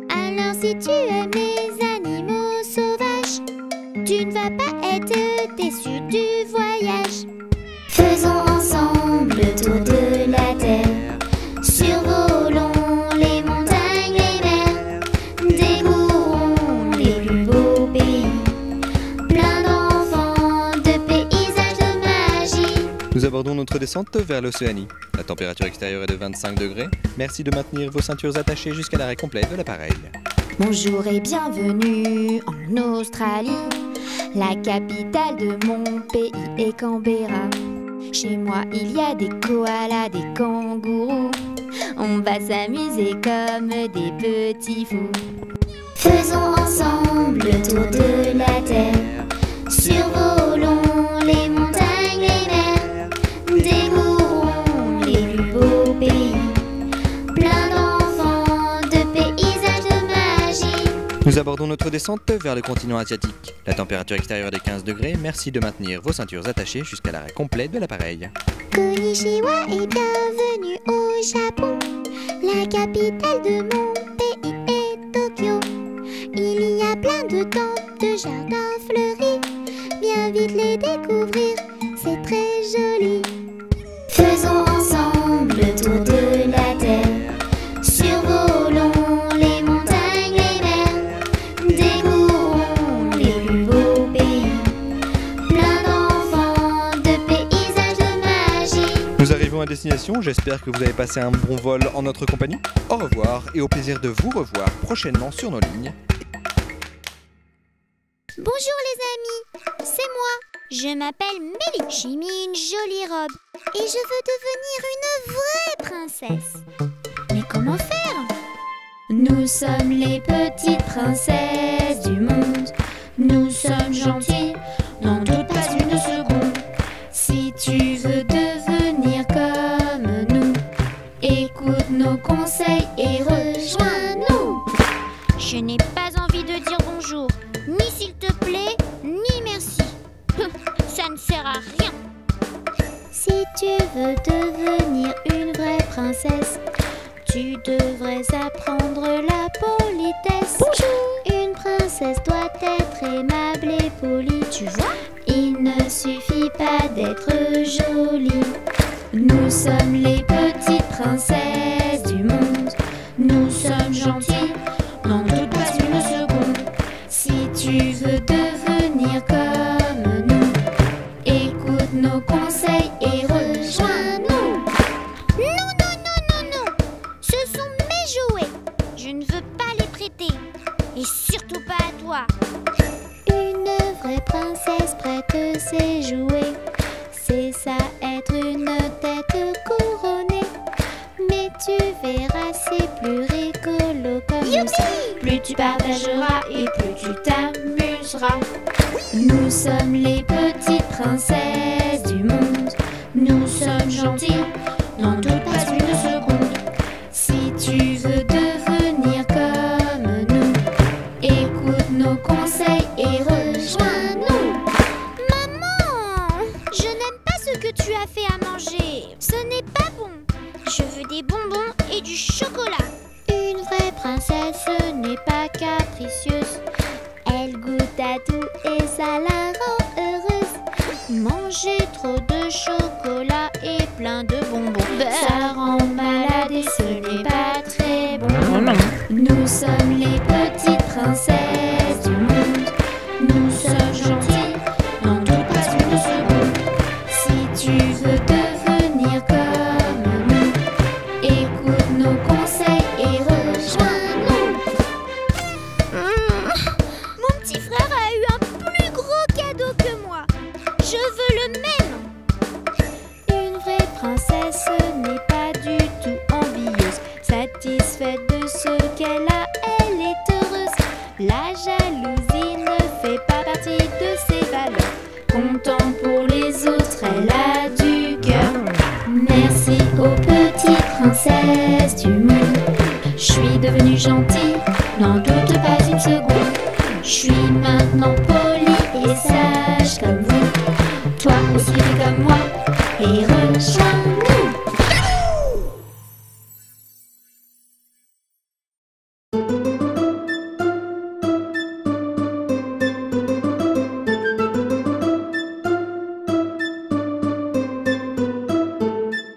Alors si tu aimes les animaux sauvages, tu ne vas pas être déçu du voyage. Faisons ensemble le tour de la terre. Survolons les montagnes, les mers. Découvrons les plus beaux pays. Plein d'enfants, de paysages, de magie. Nous abordons notre descente vers l'Océanie. La température extérieure est de 25 degrés. Merci de maintenir vos ceintures attachées jusqu'à l'arrêt complet de l'appareil. Bonjour et bienvenue en Australie. La capitale de mon pays est Canberra. Chez moi il y a des koalas, des kangourous. On va s'amuser comme des petits fous. Faisons ensemble le tour de la terre. Survolons les montagnes, les mers. Découvrons les plus beaux pays. Plein d'enfants, de paysages, de magie. Nous abordons notre descente vers le continent asiatique. La température extérieure est de 15 degrés. Merci de maintenir vos ceintures attachées jusqu'à l'arrêt complet de l'appareil. Konnichiwa et bienvenue au Japon. La capitale de mon pays est Tokyo. Il y a plein de temples, de jardins fleuris. Viens vite les découvrir, c'est très joli. Faisons ensemble le tour de la terre. Survolons les montagnes, les mers. Découvrons les plus beaux pays. Plein d'enfants, de paysages, de magie. Nous arrivons à destination. J'espère que vous avez passé un bon vol en notre compagnie. Au revoir et au plaisir de vous revoir prochainement sur nos lignes. Bonjour les amis, c'est moi. Je m'appelle Mélie. J'ai mis une jolie robe et je veux devenir une vraie princesse. Mais comment faire? Nous sommes les petites princesses du monde. Nous sommes gentilles, n'en doute pas une seconde. Si tu veux devenir comme nous, écoute nos conseils et rejoins-nous. Je n'ai pas envie de dire bonjour, ni s'il te plaît, ni merci. Ça ne sert à rien. Si tu veux devenir une vraie princesse, tu devrais apprendre la politesse. Bonjour. Une princesse doit être aimable et polie, tu vois. Il ne suffit pas d'être jolie. Nous sommes les petites princesses du monde. Nous sommes gentilles, n'en doute pas une seconde. Si tu veux devenir comme nous, écoute nos conseils et rejoins-nous. Non, non, non, non, non. Ce sont mes jouets. Je ne veux pas les prêter. Et surtout pas à toi. Une vraie princesse prête ses jouets. C'est ça être une tête couronnée. Mais tu verras, c'est plus rigolo comme ça. Plus tu partageras et plus tu t'amuseras. Nous sommes les petites princesses du monde. Nous sommes gentilles, n'en doute pas une seconde. Si tu veux devenir comme nous, écoute nos conseils et rejoins-nous. Maman, je n'aime pas ce que tu as fait à manger. Ce n'est pas bon. Je veux des bonbons et du chocolat. Une vraie princesse n'est pas capricieuse. Elle goûte à tout et ça la rend heureuse. Manger trop de chocolat et plein de bonbons, ça rend malade et ce n'est pas très bon. Nous sommes les petites princesses du monde. Nous sommes gentils, n'en doute pas une seconde. Si tu veux devenir comme nous, écoute nos conseils et rejoins-nous. Mon petit frère a eu un plus gros cadeau que moi. Je veux le même. Une vraie princesse n'est pas du tout envieuse. Satisfaite de ce qu'elle a, elle est heureuse. La jalousie ne fait pas partie de ses valeurs. Comptant pour les autres, elle a du cœur. Merci aux petites princesses du monde. Je suis devenue gentille, n'en doute pas une seconde. Je suis maintenant polie et sage comme vous. Toi aussi fais comme moi et rejoins-nous.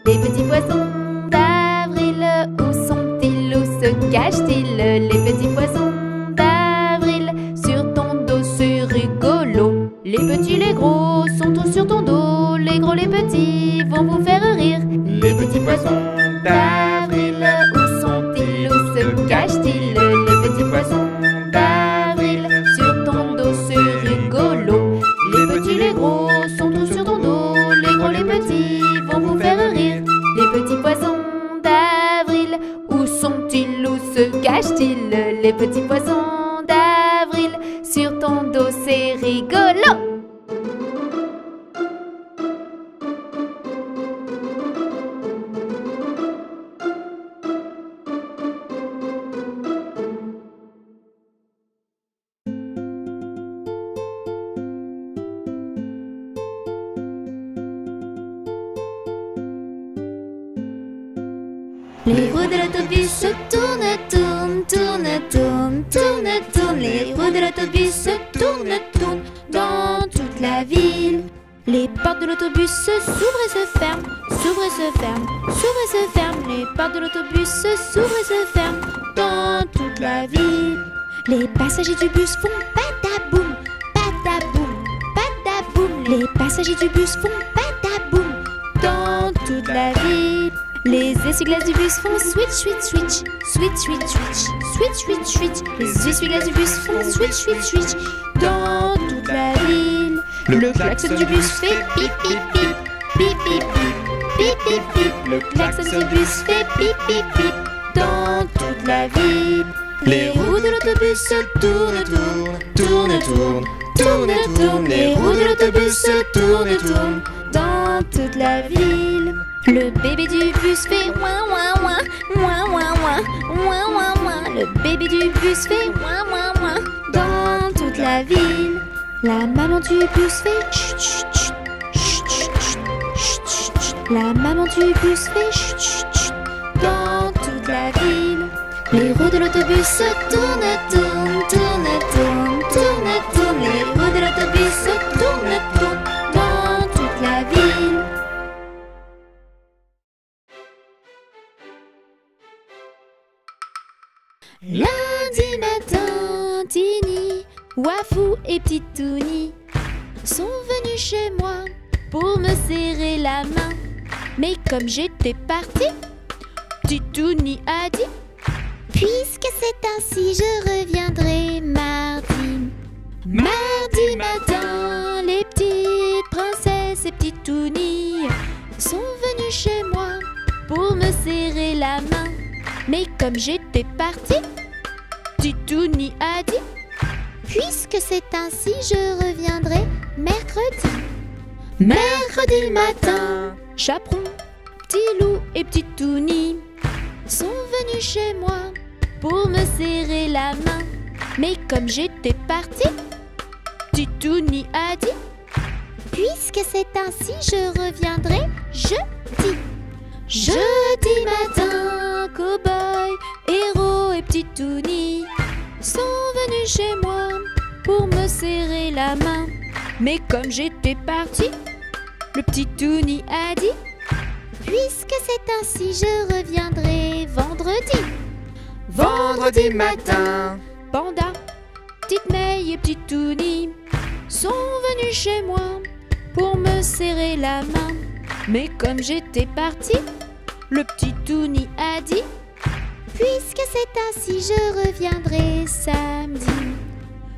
Les petits poissons d'avril, où sont-ils? Où se cachent-ils? Les petits poissons d'avril, sur ton dos c'est rigolo. Les petits, les gros sont tous sur ton dos. Les gros, les petits vont vous faire rire. Les petits poissons d'avril, où sont-ils? Où se cachent-ils? Les petits poissons d'avril, sur ton dos c'est rigolo. Les petits, les gros sont tous sur ton dos. Les gros, les petits vont vous faire rire. Les petits poissons d'avril, où sont-ils? Où se cachent-ils? Les petits poissons d'avril, sur ton dos c'est rigolo. Les roues de l'autobus se tournent, tournent, tournent, tournent, tournent, tournent. Les roues de l'autobus se tournent, tournent dans toute la ville. Les portes de l'autobus s'ouvrent et se ferment, s'ouvrent et se ferment, s'ouvrent et se ferment. Les portes de l'autobus s'ouvrent et se ferment dans toute la ville. Les passagers du bus font pataboum, pataboum, pataboum. Les passagers du bus font pataboum dans toute la ville. Les essuie-glaces du bus font switch, switch, switch, switch, switch, switch, switch, switch, switch. Les essuie-glaces du bus font switch, switch, switch dans toute la ville. Le klaxon du bus fait pip, pip, pip, pip, pip, pip, pip, pip, pip. Le klaxon du bus fait pip, pip, pip dans toute la ville. Les roues de l'autobus se tournent, tournent, tournent, tournent, tournent, tournent. Les roues de l'autobus se tournent, tournent dans toute la ville. Le bébé du bus fait ouin ouin ouin, ouin ouin ouin, ouin ouin ouin. Le bébé du bus fait ouin ouin ouin dans toute la ville. La maman du bus fait chut chut chut, chut chut chut, chut chut. La maman du bus fait chut chut chut dans toute la ville. Les roues de l'autobus se tournent, tournent, tournent, tournent, tournent, tournent. Les roues de l'autobus se tournent, tournent dans toute la ville. Lundi matin, Tini, Wafou et Petite Touni sont venus chez moi pour me serrer la main. Mais comme j'étais partie, Petite Touni a dit: puisque c'est ainsi, je reviendrai mardi. Mardi matin, les petites princesses et Petite Touni sont venues chez moi pour me serrer la main. Mais comme j'étais partie, Petite Touni a dit: puisque c'est ainsi, je reviendrai mercredi. Mercredi matin, Chaperon, Petit Loup et Petite Touni sont venus chez moi pour me serrer la main. Mais comme j'étais partie, Petite Touni a dit: puisque c'est ainsi, je reviendrai jeudi. Jeudi matin, Cow-Boy, Héros et Petite Touni sont venus chez moi pour me serrer la main. Mais comme j'étais parti, le petit Touni a dit: Puisque c'est ainsi, je reviendrai vendredi. Vendredi matin, Panda, petite May et petit Touni sont venus chez moi pour me serrer la main. Mais comme j'étais parti, le petit Touni a dit: Puisque c'est ainsi, je reviendrai samedi.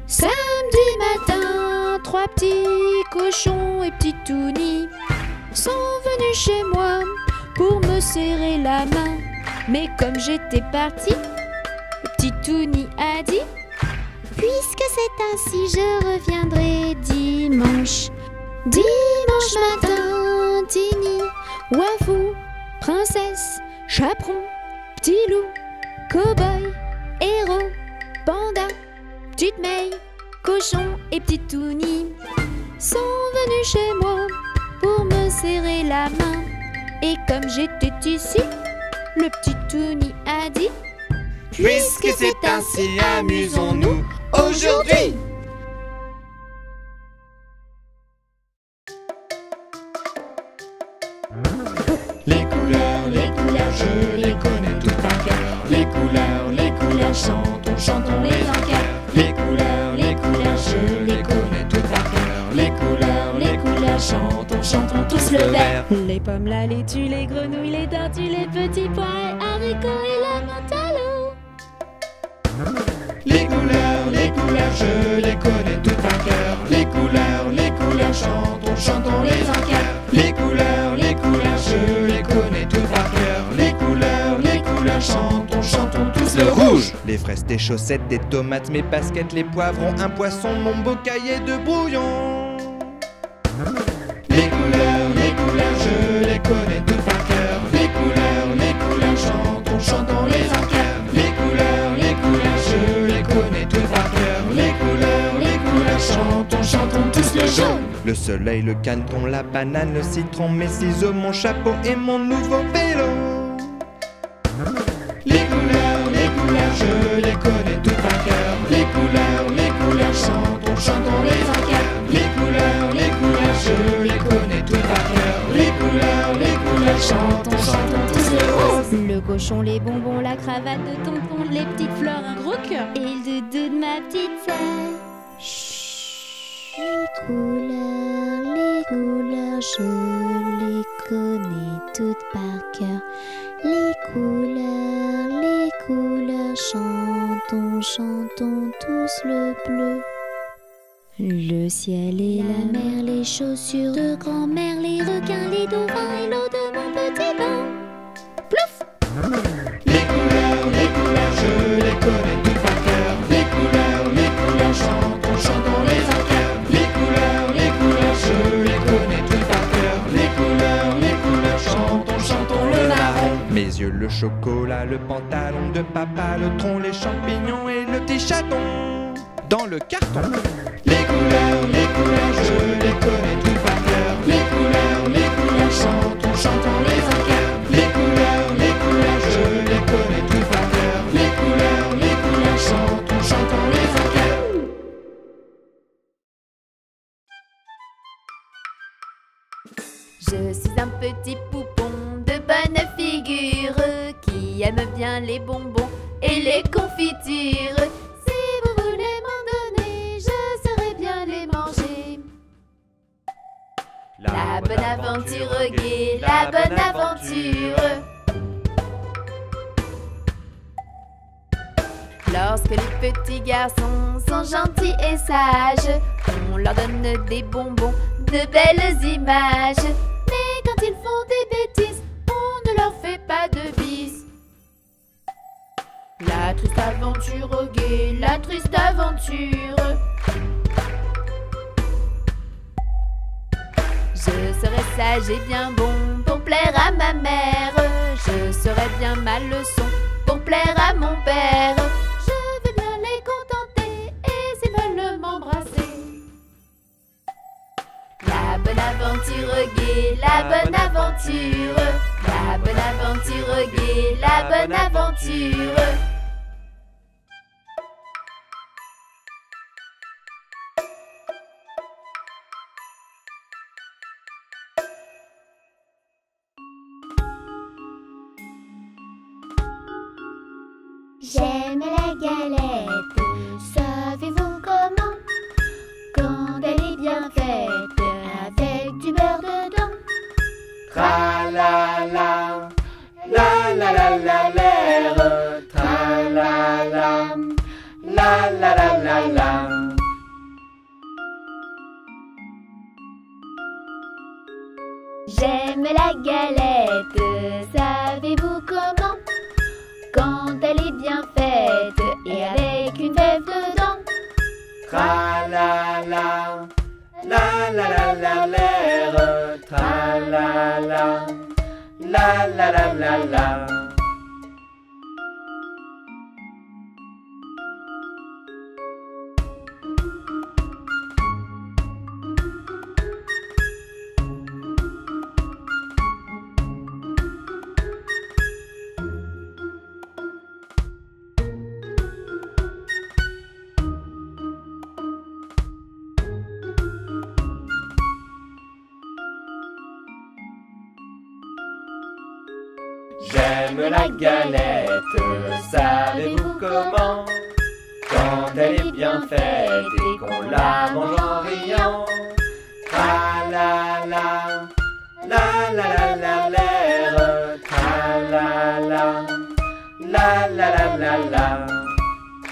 Samedi matin, 3 petits cochons et petit Touni sont venus chez moi pour me serrer la main. Mais comme j'étais parti, le petit Touni a dit: Puisque c'est ainsi, je reviendrai dimanche. Dimanche matin, Tini, Wafou, princesse, chaperon, petit loup, cow-boy, héros, panda, petite May, cochon et petit Touni sont venus chez moi pour me serrer la main. Et comme j'étais ici, le petit Touni a dit: puisque c'est ainsi, amusons-nous aujourd'hui. Les couleurs, je les connais toutes par cœur. Les couleurs, chantons les en cœur. Les couleurs, je les connais toutes par cœur. Les couleurs, chantons tous le vert. Les pommes, la laitue, les grenouilles, les tortues, les petits pois et haricots et la menthe à l'eau. Les couleurs, je les connais toutes par cœur. Les couleurs, chantons les en cœur. Les couleurs, je les connais toutes par cœur. Les couleurs, chantons tous le rouge. Les fraises, des chaussettes, des tomates, mes baskets, les poivrons, un poisson, mon beau cahier de brouillon. Les couleurs, je les connais toutes par cœur. Les couleurs, chantons les en cœur. Les couleurs, je les connais toutes par cœur. Les couleurs, chantons tous le jaune. Le soleil, le caneton, la banane, le citron, mes ciseaux, mon chapeau et mon nouveau vélo. Les couleurs, je les connais toutes par cœur. Les couleurs, chantons les en cœur. Les couleurs, je les connais toutes par cœur. Les couleurs, chantons tous le rose. Le cochon, les bonbons, la cravate de tonton, les petites fleurs, un gros cœur et le doudou de ma petite sœur. Les couleurs, je les connais toutes par cœur. Les couleurs, chantons tous le bleu. Le ciel et la mer, les chaussures de grand-mère, les requins, les dauphins et l'eau de mon petit bain. Plouf! Les couleurs, je les connais toutes par cœur. Les couleurs, chantons les en cœur. Les couleurs, je les connais toutes par cœur. Les couleurs, chantons le marron. Mes yeux, le chocolat, le pantalon de papa, le tronc, les champignons et le petit chaton. Dans le carton. Les couleurs, je les connais toutes par cœur. Les couleurs, chantons les en cœur. Les couleurs, je les connais toutes par cœur. Les couleurs, chantons les en cœur. Je suis un petit poupon de bonne figure qui aime bien les bonbons et les confitures. Si vous voulez m'en donner, je saurais bien les manger. La bonne aventure gaie, la bonne aventure. Lorsque les petits garçons sont gentils et sages, on leur donne des bonbons, de belles images. Mais quand ils font des bêtises, on ne leur fait pas de bis. La triste aventure gaie, la triste aventure. Je serai sage et bien bon pour plaire à ma mère. Je serai bien ma leçon pour plaire à mon père. Je vais bien les contenter et s'ils veulent m'embrasser. La bonne aventure gaie, la bonne aventure. La bonne aventure gaie, la bonne aventure. la la. J'aime la galette, savez-vous comment? Quand elle est bien faite et avec une fève dedans. Tra la la, la la la la l'air. Tra la la, la la la la la. J'aime la galette, savez-vous comment? Quand elle est bien faite et qu'on la mange en riant. Tra la la, la la la la l'air. Tra la la, la la la la la.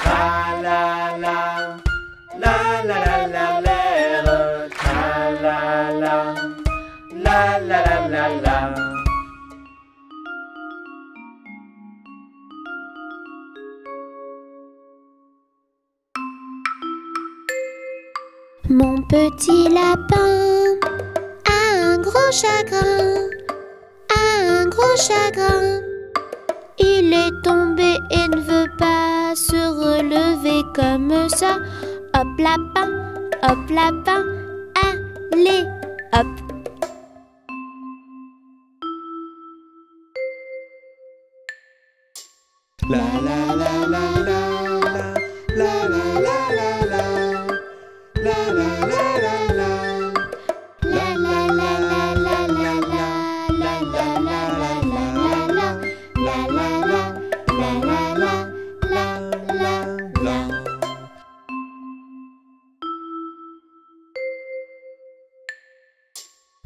Tra la la, la la la la l'air. Tra la la, la la la la la. Mon petit lapin a un gros chagrin, a un gros chagrin. Il est tombé et ne veut pas se relever comme ça. Hop lapin, allez, hop. La la la la la la la la la la la. La la la la la. La la la la la la la. La la la la la la la. La la la la la la.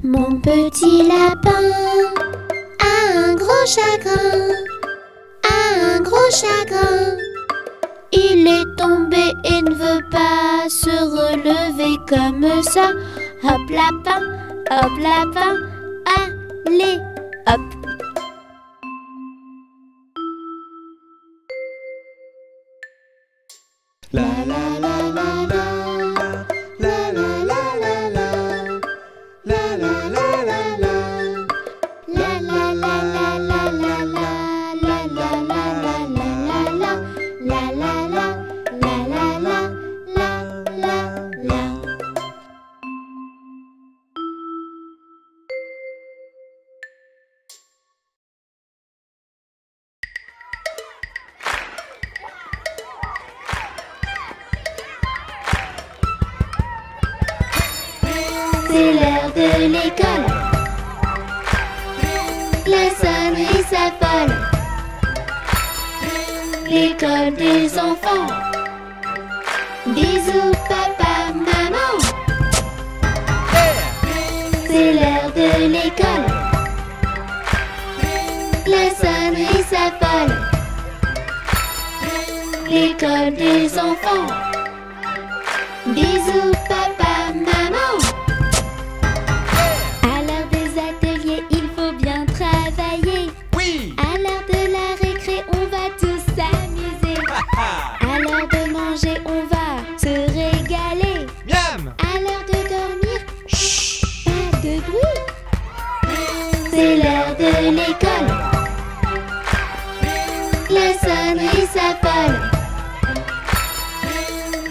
Mon petit lapin a un gros chagrin, a un gros chagrin. Il est tombé et ne veut pas se relever comme ça. Hop lapin, allez, hop. La la la la la. La la la la la. La la la la la. La la la la la la la. La la la la la la la. La la la la la la. C'est l'heure de l'école. La sonnerie s'affole. L'école des enfants. Bisous papa, maman. C'est l'heure de l'école. La sonnerie s'affole. L'école des enfants. Bisous papa, maman. À l'heure des ateliers, il faut bien travailler. Oui. À l'heure de la récré, on va tous s'amuser. À l'heure de manger, on va se régaler. Miam. À l'heure de dormir, chut, pas de bruit. C'est l'heure de l'école. La sonnerie s'affole.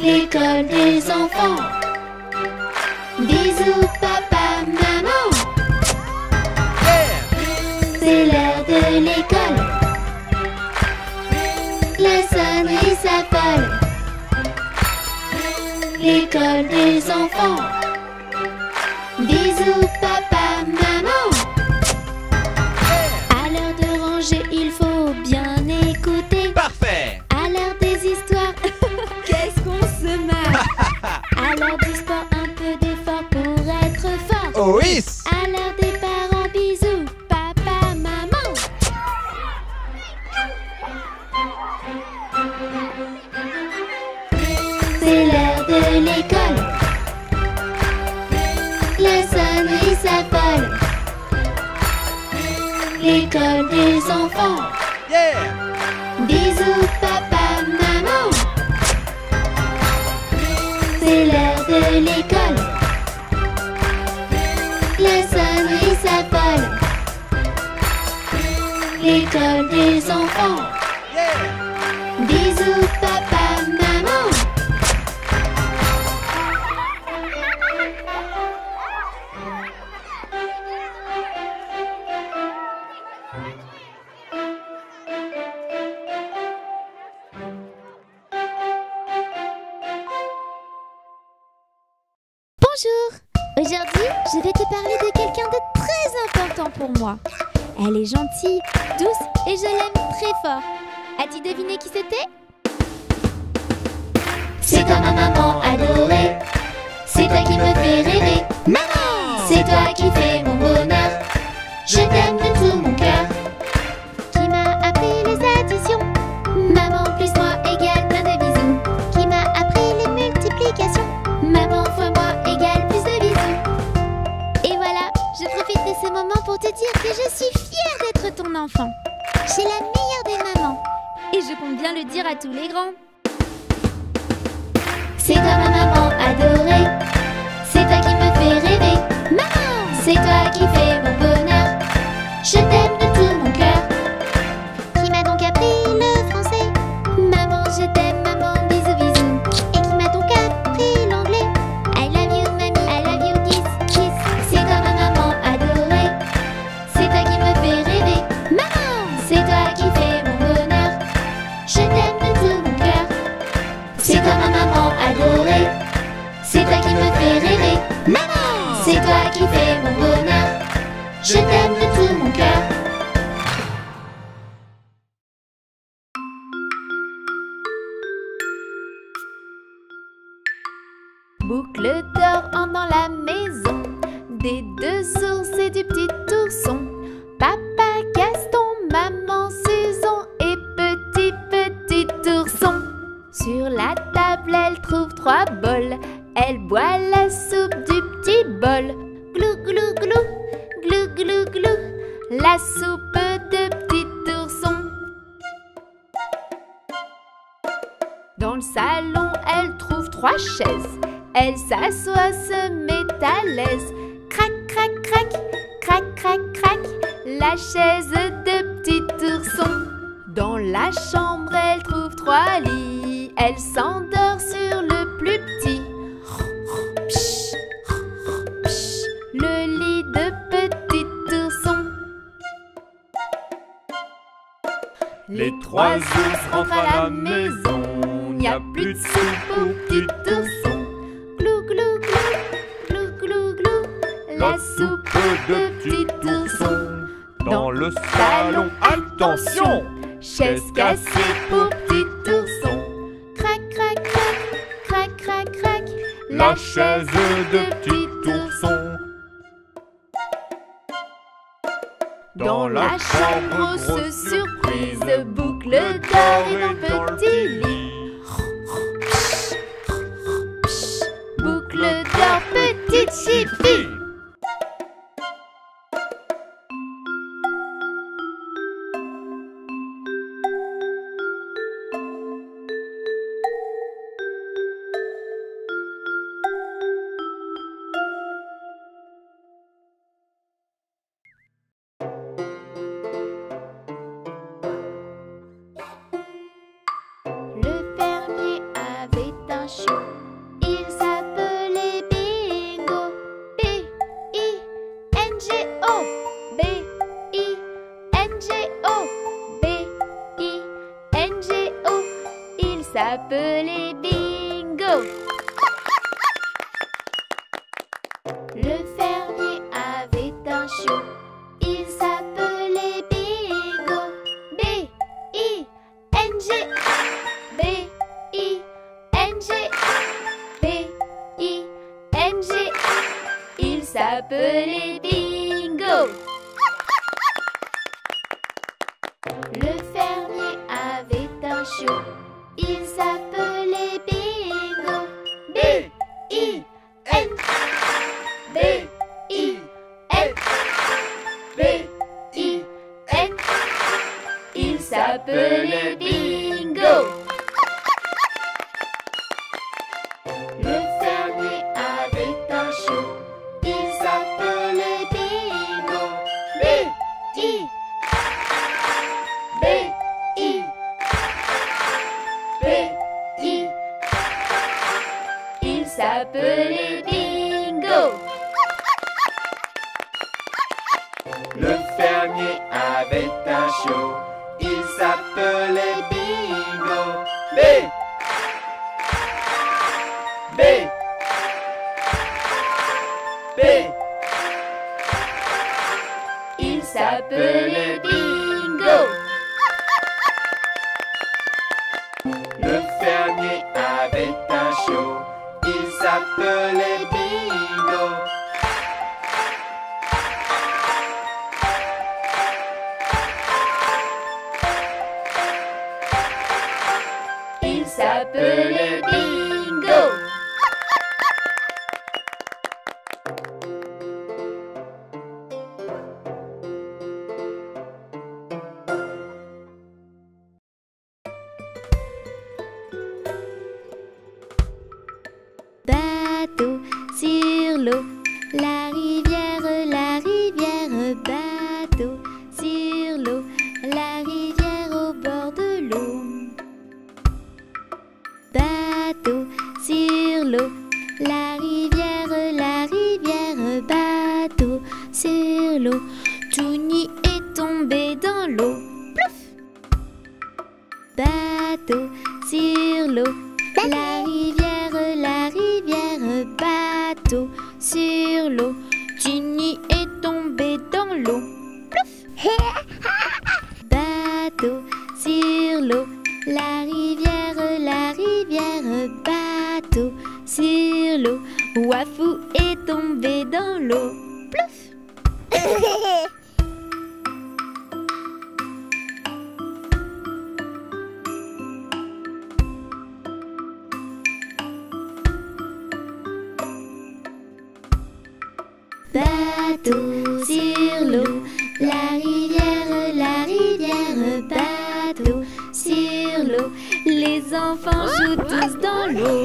L'école des enfants. Bisous papa, maman. C'est l'heure de l'école. La sonnerie s'affole. L'école des enfants. Bisous papa, maman. À l'heure de ranger, il faut bien écouter. Parfait. À l'heure des histoires, qu'est-ce qu'on se marre. À l'heure du sport, un peu d'effort pour être fort. Oh oui. À l'heure des parents, bisous, papa, maman. C'est de l'école. La sonnerie s'affole. L'école des enfants. Yeah! Bisous papa, maman. C'est l'heure de l'école. La sonnerie s'affole. L'école des enfants. Yeah! Bisous papa, maman. Bonjour! Aujourd'hui, je vais te parler de quelqu'un de très important pour moi. Elle est gentille, douce et je l'aime très fort. As-tu deviné qui c'était? C'est toi ma maman adorée. C'est toi qui me fais rêver. Maman! C'est toi qui fais mon bonheur. Je t'aime de tout mon cœur. Qui m'a appris les additions? Maman plus moi égale plein de bisous. Qui m'a appris les multiplications? Maman fois moi égale plus de bisous. Et voilà, je profite de ce moment pour te dire que je suis fière d'être ton enfant. J'ai la meilleure des mamans. Et je compte bien le dire à tous les grands. C'est toi ma maman adorée. C'est toi qui me fais rêver. Maman! C'est toi qui fais mon bonheur. Je t'aime de tout mon cœur. Qui m'a donc appris le français? Maman je t'aime, maman bisous bisous. Et qui m'a donc appris l'anglais? I love you mamie, I love you kiss, kiss. C'est toi ma maman adorée. C'est toi qui me fais rêver. Maman! C'est toi qui fais mon bonheur. Je t'aime de tout mon cœur. C'est toi ma maman adorée. C'est toi qui me fais rêver. Maman! C'est toi qui fais mon bonheur. Je t'aime de tout mon cœur. Boucle d'or entre dans la maison, des deux ours et du petit ourson. Papa Gaston, maman Susan et petit ourson. Sur la table, elle trouve 3 bols. Elle boit la soupe du petit bol. Glou glou glou, glou glou glou, la soupe de petit ourson. Dans le salon, elle trouve 3 chaises. Elle s'assoit, se met à l'aise. Crac, crac, crac, crac, crac, crac, la chaise de petit ourson. Dans la chambre, elle trouve 3 lits. Elle s'endort sur le plus petit. Le lit de petit ourson. Les 3 ours rentrent à la maison. Il n'y a plus de soupe pour petit ourson. Glou, glou, glou, glou, glou, glou, la soupe de petit ourson. Dans le salon, attention! Chaise cassée pour petit ourson. Crac, crac, crac, crac, crac, crac, La chaise de petit ourson. Dans la chambre, grosse surprise, boucle d'or et dans petit lit. Boucle d'or, petite chipie. Le fermier avait un chiot. Il s'appelait Bingo. B-I-N-G-O. B-I-N-G-O. B-I-N-G-O. Il s'appelait Bingo. Le fermier avait un chiot. Il s'appelait Bingo. B-I-N-G-O. B-I-N-G-O. B-I-N-G-O. Il s'appelait Bingo. Le fermier avait un chiot. Il s'appelait Bingo. s'appelait Bingo. Le fermier avait un chiot, il s'appelait Bingo. B. B. B. Il s'appelait Bingo. Le fermier avait un chiot, il s'appelait Bingo. Il s'appelait Bingo. Bateau sur l'eau, la rivière, bateau sur l'eau, la rivière au bord de l'eau. Bateau sur l'eau, la rivière, bateau sur l'eau. Touni est tombé dans l'eau. Plouf! Bateau sur l'eau, la rivière, bateau sur l'eau. Ginny est tombé dans l'eau. Plouf! Bateau sur l'eau, la rivière, bateau sur l'eau. Wafou est tombé dans l'eau. Plouf! Bateau sur l'eau, la rivière, bateau sur l'eau. Les enfants jouent tous dans l'eau.